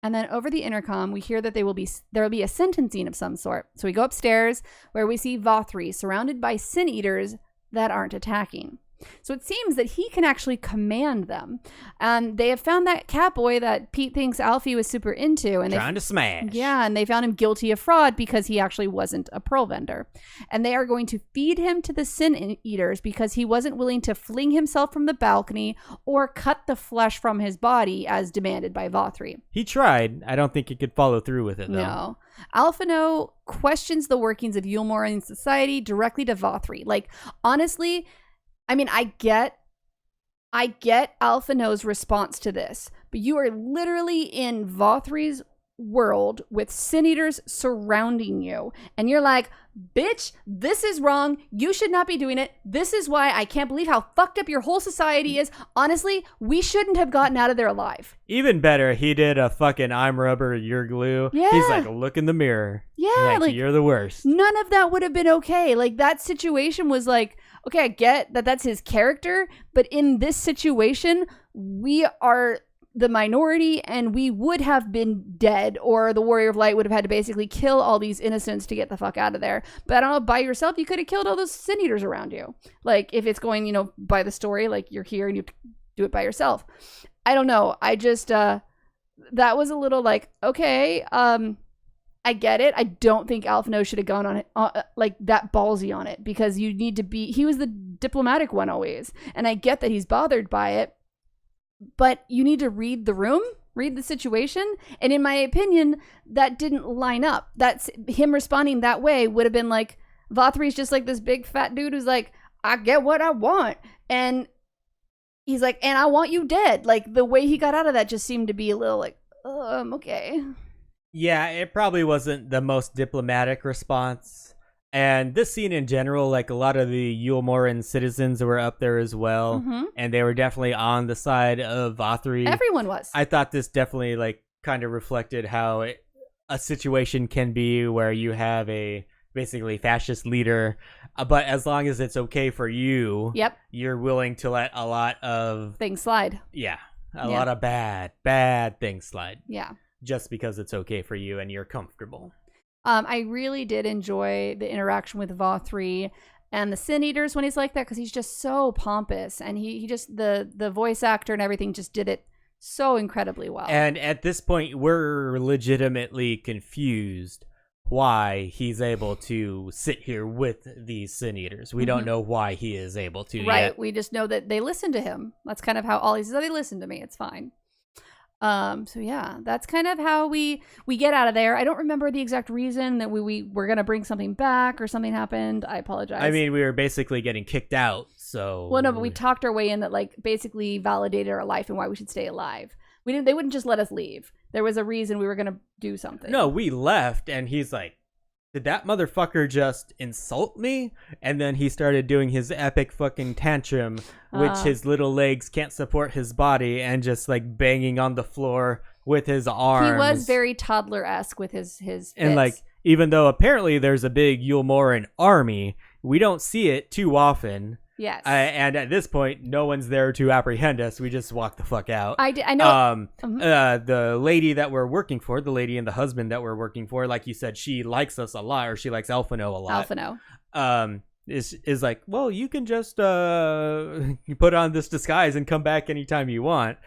And then over the intercom, we hear that there will be a sentencing of some sort. So we go upstairs where we see Vothri surrounded by sin eaters that aren't attacking. So it seems that he can actually command them. And they have found that catboy that Pete thinks Alfie was super into. And Trying to smash. Yeah, and they found him guilty of fraud because he actually wasn't a pearl vendor. And they are going to feed him to the sin eaters because he wasn't willing to fling himself from the balcony or cut the flesh from his body as demanded by Vothri. He tried. I don't think he could follow through with it, though. No. Alphino questions the workings of Yulmoran society directly to Vothri. Like, honestly, I mean, I get Alphino's response to this, but you are literally in Vothri's world with sin eaters surrounding you, and you're like, bitch, this is wrong. You should not be doing it. This is why I can't believe how fucked up your whole society is. Honestly, we shouldn't have gotten out of there alive. Even better, he did a fucking I'm rubber, you're glue. Yeah. He's like, look in the mirror. Yeah, like you're the worst. None of that would have been okay. Like, that situation was like, okay, I get that that's his character, but in this situation, we are the minority and we would have been dead, or the Warrior of Light would have had to basically kill all these innocents to get the fuck out of there. But I don't know, by yourself, you could have killed all those sin eaters around you. Like, if it's going, by the story, like you're here and you do it by yourself. I don't know. I just, that was a little like, okay, I get it. I don't think Alphino should have gone on it like that ballsy on it, because you need to be, he was the diplomatic one always. And I get that he's bothered by it, but you need to read the room, read the situation. And in my opinion, that didn't line up. That's him responding that way would have been like, Vothri's just like this big fat dude who's like, I get what I want. And he's like, and I want you dead. Like, the way he got out of that just seemed to be a little like, okay. Yeah, it probably wasn't the most diplomatic response. And this scene in general, like a lot of the Yulmoran citizens were up there as well. Mm-hmm. And they were definitely on the side of Vothri. Everyone was. I thought this definitely like kind of reflected how a situation can be where you have a basically fascist leader, but as long as it's okay for you, yep, you're willing to let a lot of things slide. Yeah, a lot of bad things slide. Yeah. Just because it's okay for you and you're comfortable. I really did enjoy the interaction with Vothri and the Sin Eaters when he's like that, because he's just so pompous, and he just the voice actor and everything just did it so incredibly well. And at this point, we're legitimately confused why he's able to sit here with these Sin Eaters. We don't know why he is able to yet. We just know that they listen to him. That's kind of how all he says, they listen to me. It's fine. So yeah, that's kind of how we get out of there. I don't remember the exact reason that we were going to bring something back or something happened. I apologize. I mean, we were basically getting kicked out, so... Well, no, but we talked our way in that, like, basically validated our life and why we should stay alive. They wouldn't just let us leave. There was a reason we were going to do something. No, we left, and he's like, did that motherfucker just insult me? And then he started doing his epic fucking tantrum, which his little legs can't support his body, and just like banging on the floor with his arms. He was very toddler-esque with his fits. And like, even though apparently there's a big Yulmoran army, we don't see it too often. Yes. And at this point, no one's there to apprehend us. We just walk the fuck out. I know. The lady that we're working for, the lady and the husband that we're working for, like you said, she likes us a lot, or she likes Alphino a lot. Alphino. Is like, well, you can just put on this disguise and come back anytime you want.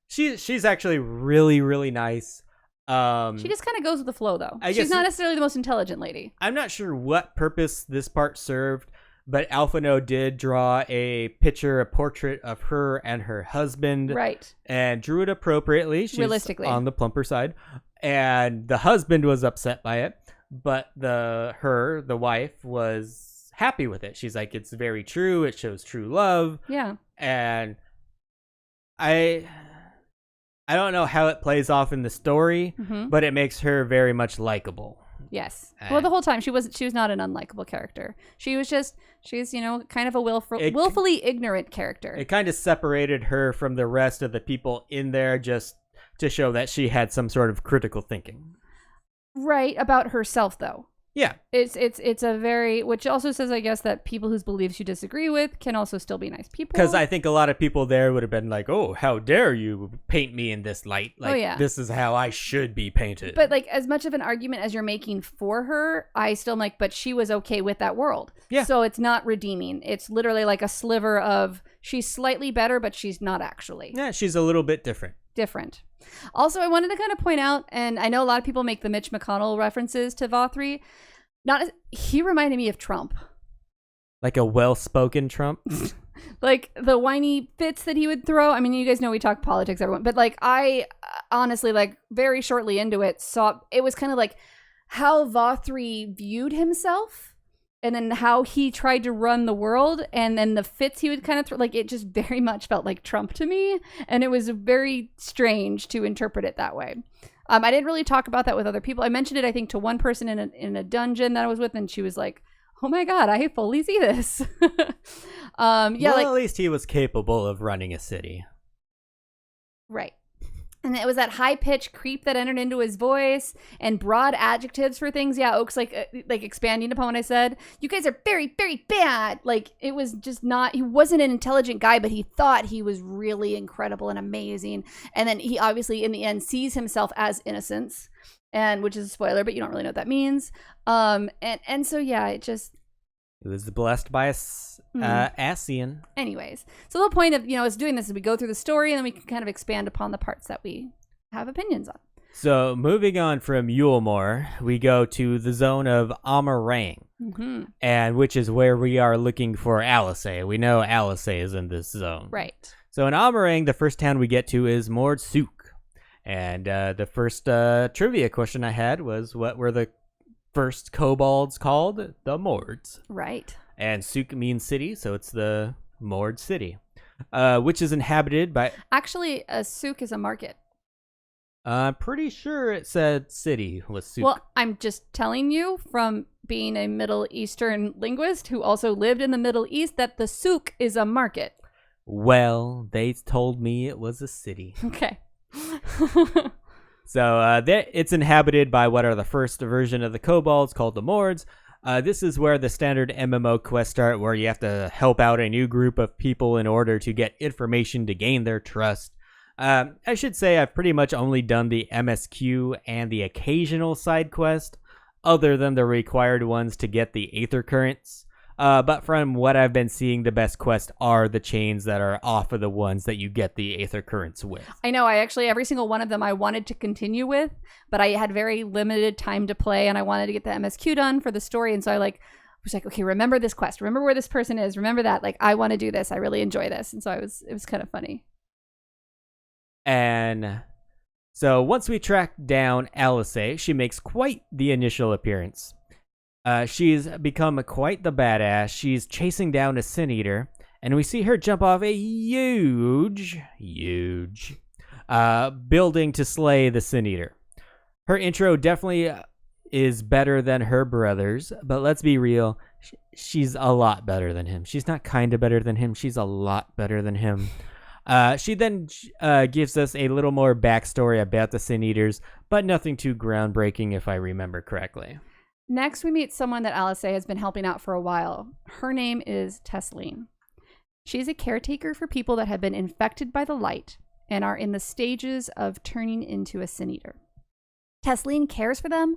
She's actually really, really nice. She just kind of goes with the flow, though. She's not necessarily the most intelligent lady. I'm not sure what purpose this part served, but Alphino did draw a portrait of her and her husband. Right. And drew it appropriately. She's realistically on the plumper side. And the husband was upset by it, but the wife was happy with it. She's like, it's very true. It shows true love. Yeah. And I don't know how it plays off in the story, but it makes her very much likable. Yes. Well, the whole time she was not an unlikable character. She's kind of a willfully ignorant character. It kind of separated her from the rest of the people in there, just to show that she had some sort of critical thinking. Right, about herself though. Yeah. It's a very, which also says, I guess, that people whose beliefs you disagree with can also still be nice people. Because I think a lot of people there would have been like, oh, how dare you paint me in this light? Like, this is how I should be painted. But, like, as much of an argument as you're making for her, I still am like, but she was okay with that world. Yeah. So it's not redeeming. It's literally like a sliver of she's slightly better, but she's not actually. Yeah, she's a little bit different. Also, I wanted to kind of point out, and I know a lot of people make the Mitch McConnell references to Vothri. He reminded me of Trump. Like a well-spoken Trump? Like the whiny fits that he would throw. I mean, you guys know we talk politics, everyone. But like, I honestly, like, very shortly into it, saw it was kind of like how Vothri viewed himself. And then how he tried to run the world, and then the fits he would kind of throw, like, it just very much felt like Trump to me, and it was very strange to interpret it that way. I didn't really talk about that with other people. I mentioned it, I think, to one person in a dungeon that I was with, and she was like, "Oh my god, I fully see this." Well, at least he was capable of running a city. Right. And it was that high-pitched creep that entered into his voice and broad adjectives for things. Yeah, Oak's like expanding upon what I said. You guys are very, very bad. Like, it was just not, he wasn't an intelligent guy, but he thought he was really incredible and amazing. And then he obviously, in the end, sees himself as innocence, and which is a spoiler, but you don't really know what that means. And so, yeah, it just... It was blessed by a Asian. Anyways, so the whole point of, us doing this is we go through the story and then we can kind of expand upon the parts that we have opinions on. So moving on from Yulemore, we go to the zone of Amarang, and which is where we are looking for Alisay. We know Alisay is in this zone. Right. So in Amarang, the first town we get to is Mordsuk. And the first trivia question I had was, what were the first kobolds called? The Mords. Right. And Suk means city, so it's the Mord city, which is inhabited by... Actually, a Suk is a market. I'm pretty sure it said city was Suk. Well, I'm just telling you from being a Middle Eastern linguist who also lived in the Middle East that the Suk is a market. Well, they told me it was a city. Okay. So it's inhabited by what are the first version of the kobolds called the Mords. This is where the standard MMO quests start, where you have to help out a new group of people in order to get information to gain their trust. I should say I've pretty much only done the MSQ and the occasional side quest, other than the required ones to get the Aether Currents. But from what I've been seeing, the best quests are the chains that are off of the ones that you get the Aether Currents with. I know, every single one of them I wanted to continue with, but I had very limited time to play, and I wanted to get the MSQ done for the story, and so I was like, okay, remember this quest, remember where this person is, remember that, like, I want to do this, I really enjoy this, and so it was kind of funny. And so once we track down Alisay, she makes quite the initial appearance. She's become quite the badass. She's chasing down a Sin Eater, and we see her jump off a huge building to slay the Sin Eater. Her intro definitely is better than her brother's, but let's be real, she's a lot better than him. She's not kind of better than him, she's a lot better than him. She then gives us a little more backstory about the Sin Eaters, but nothing too groundbreaking if I remember correctly. Next, we meet someone that Alisay has been helping out for a while. Her name is Tesleen. She's a caretaker for people that have been infected by the light and are in the stages of turning into a Sin Eater. Tesleen cares for them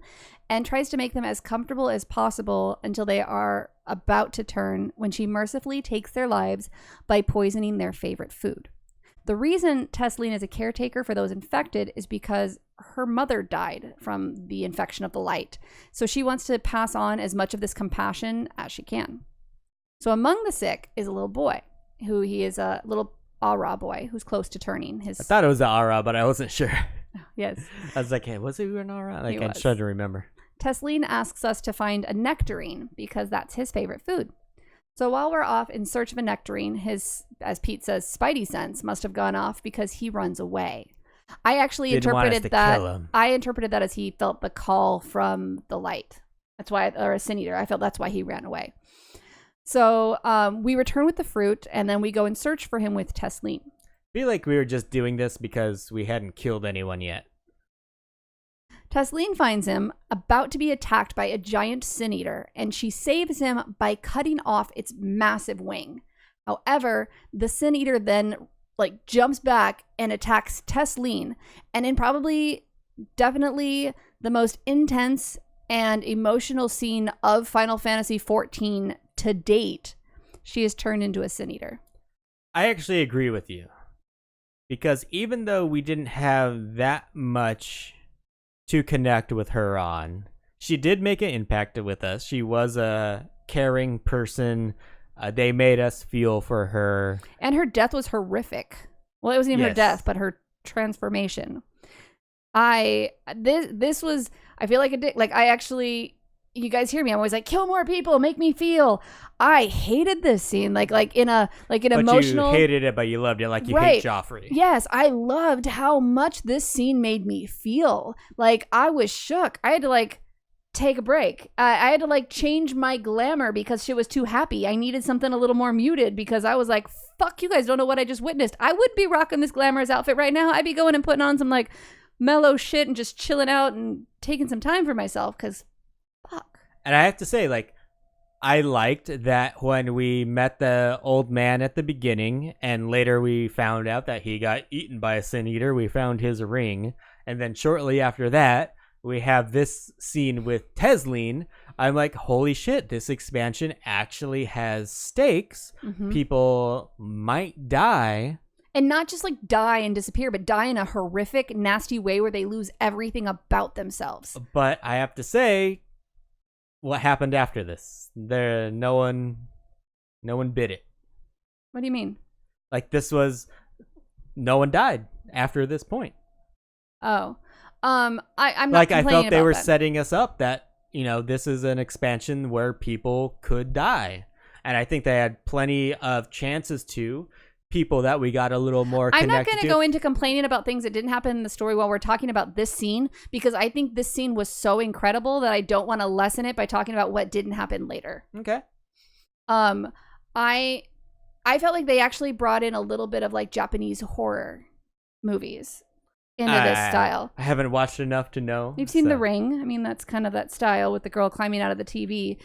and tries to make them as comfortable as possible until they are about to turn, when she mercifully takes their lives by poisoning their favorite food. The reason Tesleen is a caretaker for those infected is because her mother died from the infection of the light. So she wants to pass on as much of this compassion as she can. So among the sick is a little boy, he is a little Aura boy who's close to turning. I thought it was an Aura, but I wasn't sure. Yes. I was like, hey, was it an Aura? Like, I was. tried to remember. Tesleen asks us to find a nectarine because that's his favorite food. So while we're off in search of a nectarine, his, as Pete says, spidey sense must have gone off because he runs away. I actually interpreted that as he felt the call from the light. That's why, or a Sin Eater. I felt that's why he ran away. So we return with the fruit, and then we go and search for him with Tesleen. I feel like we were just doing this because we hadn't killed anyone yet. Tesleen finds him about to be attacked by a giant sin eater, and she saves him by cutting off its massive wing. However, the sin eater then jumps back and attacks Tesleen, and in definitely the most intense and emotional scene of Final Fantasy XIV to date, she is turned into a sin eater. I actually agree with you. Because even though we didn't have that much to connect with her on, she did make an impact with us. She was a caring person. They made us feel for her. And her death was horrific. Well, it wasn't even her death, but her transformation. This was, I feel like you guys hear me. I'm always like, kill more people, make me feel. I hated this scene, like an emotional. You hated it, but you loved it, like you hate Joffrey. Yes, I loved how much this scene made me feel. Like I was shook. I had to take a break. I had to change my glamour because she was too happy. I needed something a little more muted because I was like, fuck, you guys don't know what I just witnessed. I would be rocking this glamorous outfit right now. I'd be going and putting on some mellow shit and just chilling out and taking some time for myself because. Fuck. And I have to say, I liked that when we met the old man at the beginning, and later we found out that he got eaten by a sin eater, we found his ring, and then shortly after that, we have this scene with Tesleen. I'm like, holy shit, this expansion actually has stakes. Mm-hmm. People might die. And not just die and disappear, but die in a horrific, nasty way where they lose everything about themselves. But I have to say, what happened after this? No one bid it. What do you mean? No one died after this point. Oh, I'm not. I felt they were setting us up that this is an expansion where people could die, and I think they had plenty of chances to. People that we got a little more connected to. I'm not going to go into complaining about things that didn't happen in the story while we're talking about this scene, because I think this scene was so incredible that I don't want to lessen it by talking about what didn't happen later. Okay. I felt like they actually brought in a little bit of Japanese horror movies into this style. I haven't watched enough to know. You've seen The Ring. I mean, that's kind of that style with the girl climbing out of the TV.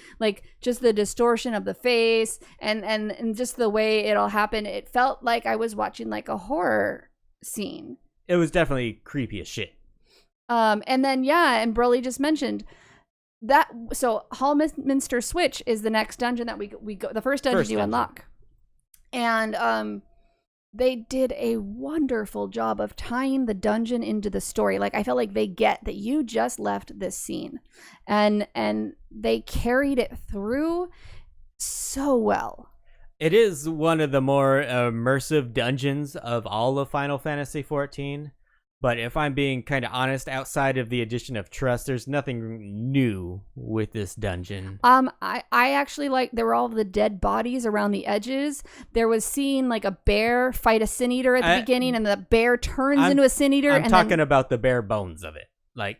Just the distortion of the face and just the way it all happened. It felt like I was watching a horror scene. It was definitely creepy as shit. And then, and Broly just mentioned that. So Hallminster Switch is the next dungeon that we go. The first dungeon unlock. And, they did a wonderful job of tying the dungeon into the story. I felt like they get that you just left this scene, and they carried it through so well. It is one of the more immersive dungeons of all of Final Fantasy XIV. But if I'm being kind of honest, outside of the addition of trust, there's nothing new with this dungeon. I actually there were all the dead bodies around the edges. There was seeing a bear fight a sin eater at the beginning, and the bear turns into a sin eater. I'm talking about the bare bones of it.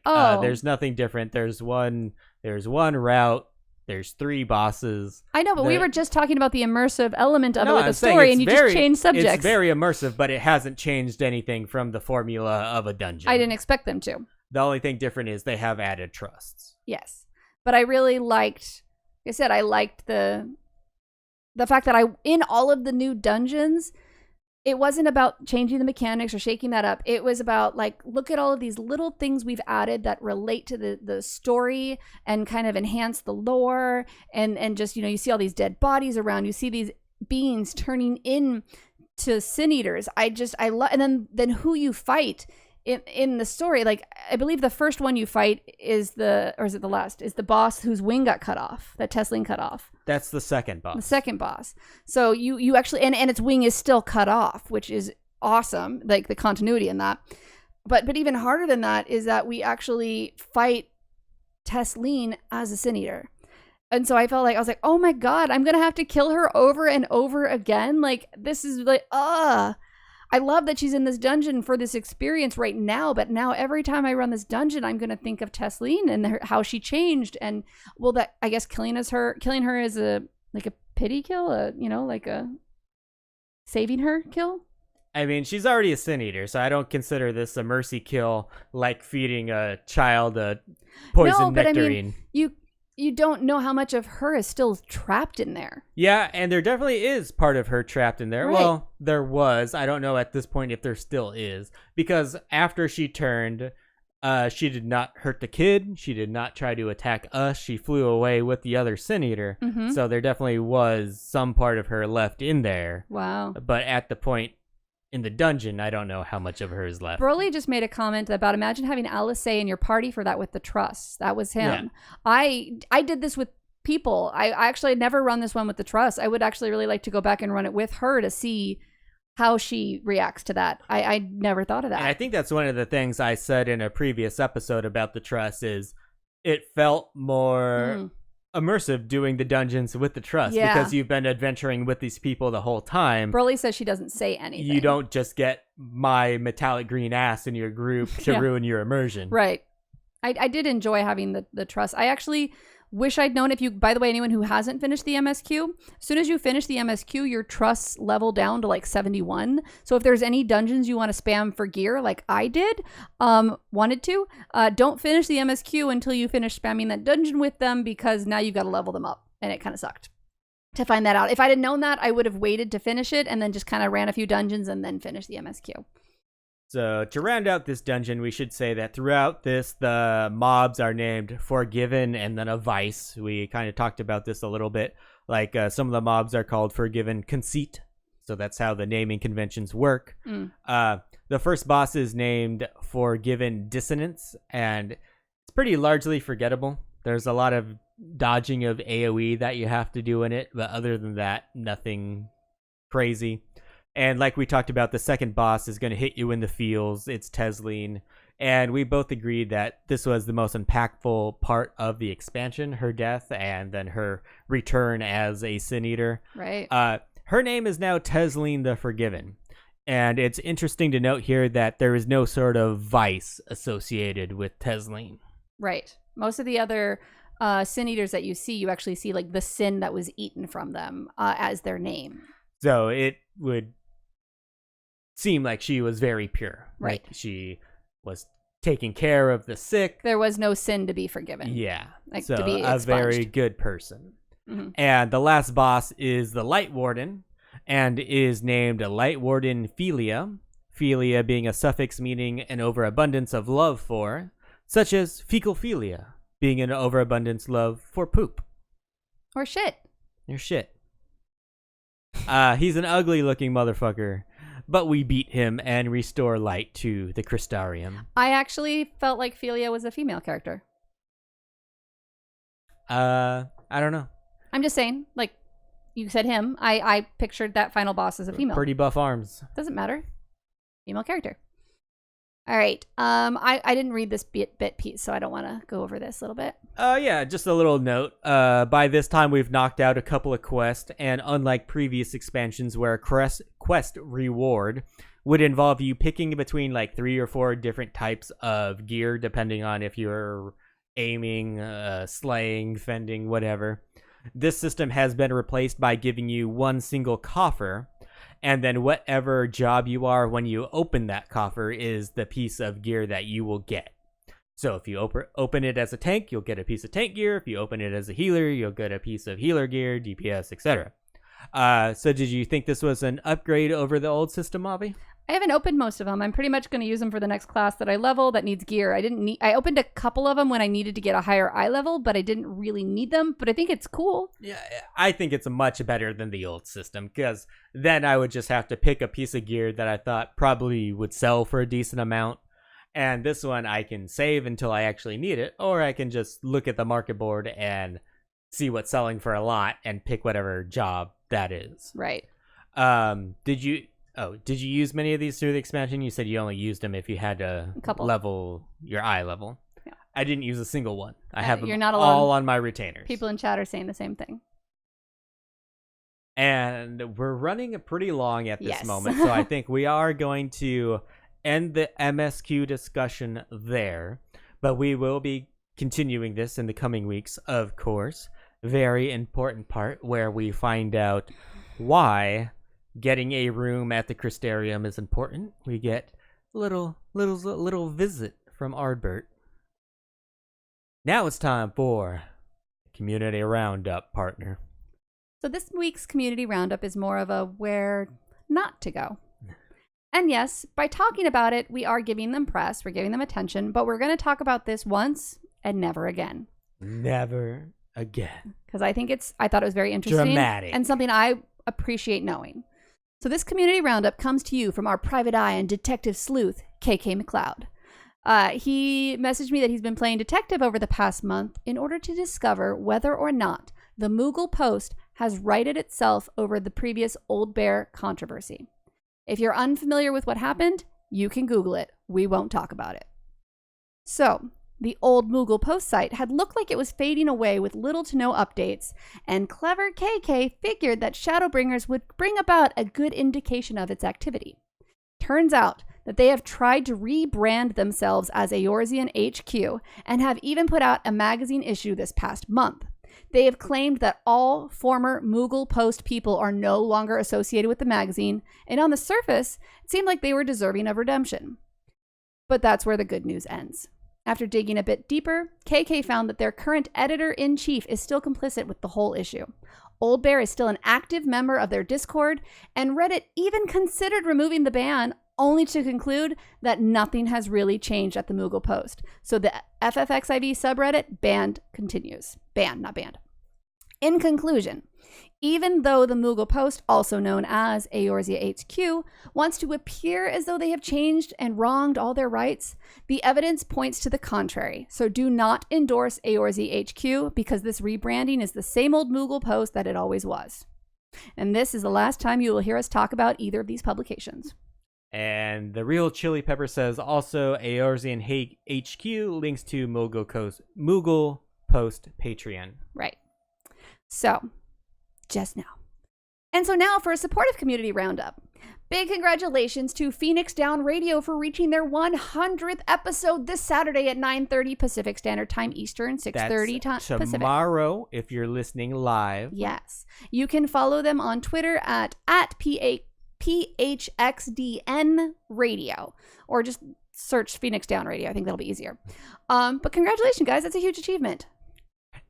There's nothing different. There's one route. There's 3 bosses. I know, but we were just talking about the immersive element of it with the story, and you just changed subjects. It's very immersive, but it hasn't changed anything from the formula of a dungeon. I didn't expect them to. The only thing different is they have added trusts. Yes. But I really liked, like I said, I liked the fact that in all of the new dungeons, it wasn't about changing the mechanics or shaking that up. It was about look at all of these little things we've added that relate to the story and kind of enhance the lore. And just, you see all these dead bodies around. You see these beings turning into sin eaters. I love, and then who you fight in the story. I believe the first one you fight is the boss whose wing got cut off, that Tesleen cut off. That's the second boss. The second boss. So you actually, and its wing is still cut off, which is awesome, the continuity in that. But even harder than that is that we actually fight Tesleen as a sin eater. And so I was like, oh my God, I'm going to have to kill her over and over again. This is I love that she's in this dungeon for this experience right now, but now every time I run this dungeon, I'm going to think of Tesleen and how she changed. And that, I guess, killing her is a pity kill, a saving her kill. I mean, she's already a sin eater, so I don't consider this a mercy kill like feeding a child a poison No, but I nectarine. mean, you don't know how much of her is still trapped in there. Yeah, and there definitely is part of her trapped in there. Right. Well, there was. I don't know at this point if there still is. Because after she turned, she did not hurt the kid. She did not try to attack us. She flew away with the other Sin Eater. Mhm. So there definitely was some part of her left in there. Wow. But at the point in the dungeon, I don't know how much of her is left. Broly just made a comment about imagine having Alice say in your party for that with the trust. That was him. I did this with people. I actually had never run this one with the trust. I would actually really like to go back and run it with her to see how she reacts to that. I never thought of that. And I think that's one of the things I said in a previous episode about the trust is it felt more immersive doing the dungeons with the trust because you've been adventuring with these people the whole time. Broly says she doesn't say anything. You don't just get my metallic green ass in your group to ruin your immersion. Right. I did enjoy having the trust. I actually wish I'd known if you, by the way, anyone who hasn't finished the MSQ, as soon as you finish the MSQ, your trusts level down to like 71. So if there's any dungeons you want to spam for gear, like I did, wanted to, don't finish the MSQ until you finish spamming that dungeon with them because now you've got to level them up. And it kind of sucked to find that out. If I'd have known that, I would have waited to finish it and then just kind of ran a few dungeons and then finished the MSQ. So to round out this dungeon, we should say that throughout this, the mobs are named Forgiven and then a Vice. We kind of talked about this a little bit. Like some of the mobs are called Forgiven Conceit. So that's how the naming conventions work. The first boss is named Forgiven Dissonance, and it's pretty largely forgettable. There's a lot of dodging of AoE that you have to do in it, but other than that, nothing crazy. And like we talked about, the second boss is going to hit you in the feels. It's Tesleen. And we both agreed that this was the most impactful part of the expansion, her death, and then her return as a Sin Eater. Right. Her name is now Tesleen the Forgiven. And it's interesting to note here that there is no sort of vice associated with Tesleen. Right. Most of the other Sin Eaters that you see, you actually see like the sin that was eaten from them as their name. So it would seem like she was very pure. Right. Like she was taking care of the sick. There was no sin to be forgiven. Yeah. Like so to be a expunged. very good person. Mm-hmm. And the last boss is the Light Warden and is named Light Warden Philia. Philia being a suffix meaning an overabundance of love for, such as fecalphilia, being an overabundance love for poop. Or shit. Your shit. He's an ugly looking motherfucker, but we beat him and restore light to the Crystarium. I actually felt like Philia was a female character. I don't know. I'm just saying, like, you said him. I pictured that final boss as a female. Pretty buff arms. Doesn't matter. Female character. All right. I didn't read this bit, Pete, so I don't want to go over this a little bit. Yeah, just a little note. By this time, we've knocked out a couple of quests, and unlike previous expansions where a quest reward would involve you picking between like 3 or 4 different types of gear, depending on if you're aiming, slaying, fending, whatever. This system has been replaced by giving you one single coffer, and then whatever job you are when you open that coffer is the piece of gear that you will get. So if you open it as a tank, you'll get a piece of tank gear. If you open it as a healer, you'll get a piece of healer gear, DPS, etc. So did you think this was an upgrade over the old system, Avi? I haven't opened most of them. I'm pretty much going to use them for the next class that I level that needs gear. I opened a couple of them when I needed to get a higher eye level, but I didn't really need them. But I think it's cool. Yeah, I think it's much better than the old system because then I would just have to pick a piece of gear that I thought probably would sell for a decent amount. And this one I can save until I actually need it, or I can just look at the market board and see what's selling for a lot and pick whatever job that is. Right. Did you use many of these through the expansion? You said you only used them if you had to level your eye level. Yeah. I didn't use a single one. I have them you're not all alone. on my retainers. People in chat are saying the same thing. And we're running pretty long at this Yes. moment, so I think we are going to end the MSQ discussion there. But we will be continuing this in the coming weeks, of course. Very important part where we find out why getting a room at the Crystarium is important, we get a little visit from Ardbert. Now it's time for Community Roundup, partner. So this week's Community Roundup is more of a where not to go. And yes, by talking about it, we are giving them press, we're giving them attention, but we're going to talk about this once and never again. Never again. Because I thought it was very interesting. Dramatic. And something I appreciate knowing. So this Community Roundup comes to you from our private eye and detective sleuth, KKMacleod. He messaged me that he's been playing detective over the past month in order to discover whether or not the Moogle Post has righted itself over the previous Old Bear controversy. If you're unfamiliar with what happened, you can Google it. We won't talk about it. So, the old Moogle Post site had looked like it was fading away with little to no updates, and clever KK figured that Shadowbringers would bring about a good indication of its activity. Turns out that they have tried to rebrand themselves as Eorzean HQ and have even put out a magazine issue this past month. They have claimed that all former Moogle Post people are no longer associated with the magazine, and on the surface, it seemed like they were deserving of redemption. But that's where the good news ends. After digging a bit deeper, KK found that their current editor-in-chief is still complicit with the whole issue. Old Bear is still an active member of their Discord, and Reddit even considered removing the ban, only to conclude that nothing has really changed at the Moogle Post. So the FFXIV subreddit continues. Ban, not banned. In conclusion, even though the Moogle Post, also known as Eorzea HQ, wants to appear as though they have changed and wronged all their rights, the evidence points to the contrary. So do not endorse Eorzea HQ because this rebranding is the same old Moogle Post that it always was. And this is the last time you will hear us talk about either of these publications. And the real Chili Pepper says also Eorzean HQ links to Moogle Post Patreon. Right. So, just now. And so now for a supportive Community Roundup. Big congratulations to Phoenix Down Radio for reaching their 100th episode this Saturday at 9:30 Pacific Standard Time Eastern, 6:30 Pacific. Tomorrow, if you're listening live. Yes. You can follow them on Twitter at PHXDN Radio, or just search Phoenix Down Radio. I think that'll be easier. But congratulations, guys. That's a huge achievement.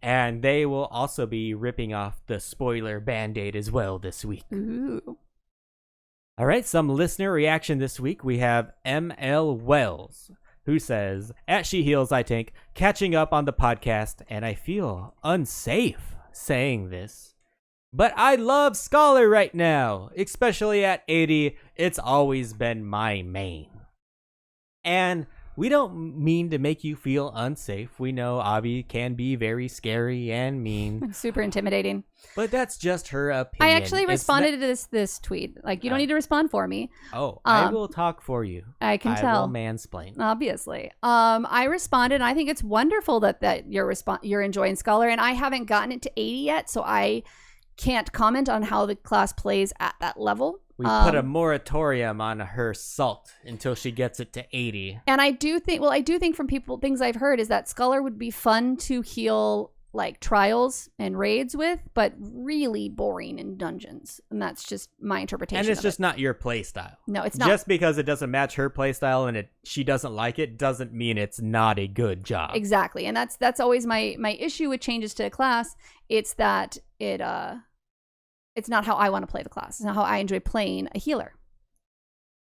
And they will also be ripping off the spoiler Band-Aid as well this week. Ooh. All right, some listener reaction this week. We have ML Wells, who says, at She Heals I Tank, catching up on the podcast, and I feel unsafe saying this. But I love Scholar right now, especially at 80. It's always been my main. And we don't mean to make you feel unsafe. We know Avi can be very scary and mean. Super intimidating. But that's just her opinion. I actually responded to this tweet. Like, you don't need to respond for me. Oh, I will talk for you. I can tell. I will mansplain. Obviously. I responded, and I think it's wonderful that you're enjoying Scholar, and I haven't gotten it to 80 yet, so I can't comment on how the class plays at that level. We put a moratorium on her salt until she gets it to 80. And I do think from things I've heard is that Scholar would be fun to heal like trials and raids with, but really boring in dungeons. And that's just my interpretation. And it's just not your play style. No, it's not. Just because it doesn't match her play style and she doesn't like it doesn't mean it's not a good job. Exactly. And that's always my issue with changes to a class. It's that it's not how I want to play the class. It's not how I enjoy playing a healer.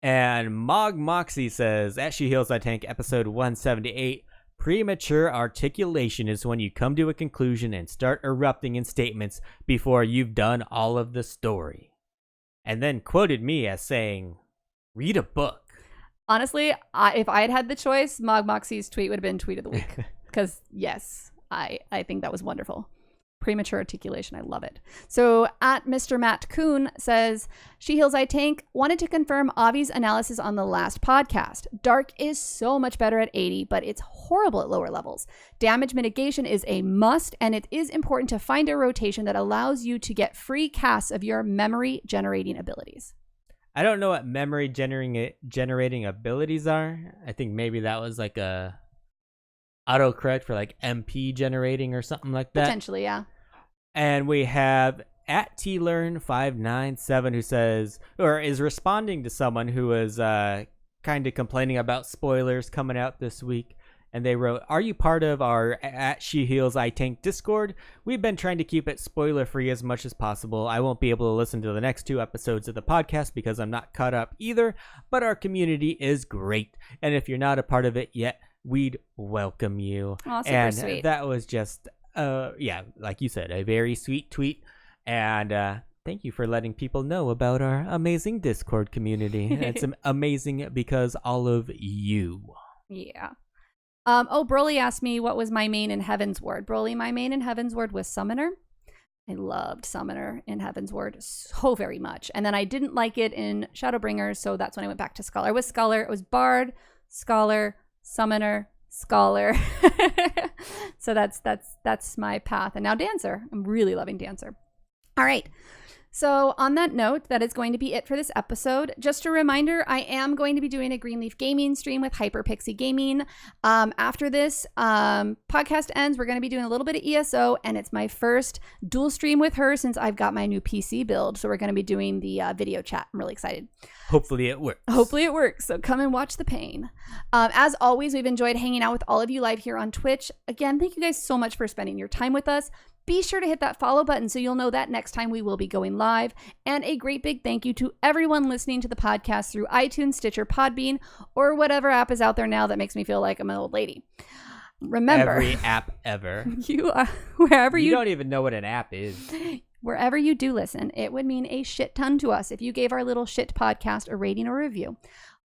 And Mog Moxie says, at She Heals I Tank, episode 178, premature articulation is when you come to a conclusion and start erupting in statements before you've done all of the story. And then quoted me as saying, read a book. Honestly, if I had had the choice, Mog Moxie's tweet would have been tweet of the week. Because, yes, I think that was wonderful. Premature articulation. I love it. So at Mr. Matt Kuhn says, She Heals I Tank wanted to confirm Avi's analysis on the last podcast. Dark is so much better at 80, but it's horrible at lower levels. Damage mitigation is a must, and it is important to find a rotation that allows you to get free casts of your memory generating abilities. I don't know what memory generating abilities are. I think maybe that was like a autocorrect for like MP generating or something like that. Potentially, yeah. And we have at tlearn597 who says, or is responding to someone who was kind of complaining about spoilers coming out this week. And they wrote, "Are you part of our at She Heals I Tank Discord? We've been trying to keep it spoiler free as much as possible. I won't be able to listen to the next 2 episodes of the podcast because I'm not caught up either, but our community is great. And if you're not a part of it yet, we'd welcome you." Aw, super and sweet. that was just, like you said, a very sweet tweet. And thank you for letting people know about our amazing Discord community. It's amazing because all of you. Yeah. Broly asked me what was my main in Heaven's Ward. Broly, my main in Heaven's Ward was Summoner. I loved Summoner in Heaven's Ward so very much. And then I didn't like it in Shadowbringers, so that's when I went back to Scholar. It was Scholar. It was Bard, Scholar, Summoner, Scholar. So that's my path. And now Dancer. I'm really loving Dancer. All right. So on that note, that is going to be it for this episode. Just a reminder, I am going to be doing a Greenleaf Gaming stream with Hyperpixie Gaming. After this podcast ends, we're going to be doing a little bit of ESO, and it's my first dual stream with her since I've got my new PC build. So we're going to be doing the video chat. I'm really excited. Hopefully it works. Hopefully it works. So come and watch the pain. As always, we've enjoyed hanging out with all of you live here on Twitch. Again, thank you guys so much for spending your time with us. Be sure to hit that follow button so you'll know that next time we will be going live. And a great big thank you to everyone listening to the podcast through iTunes, Stitcher, Podbean, or whatever app is out there now that makes me feel like I'm an old lady. Remember, every app ever. You are wherever you don't even know what an app is. Wherever you do listen, it would mean a shit ton to us if you gave our little shit podcast a rating or review.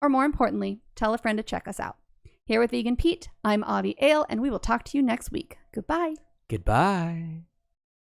Or more importantly, tell a friend to check us out. Here with Vegan Pete, I'm Avi Ale, and we will talk to you next week. Goodbye. Goodbye.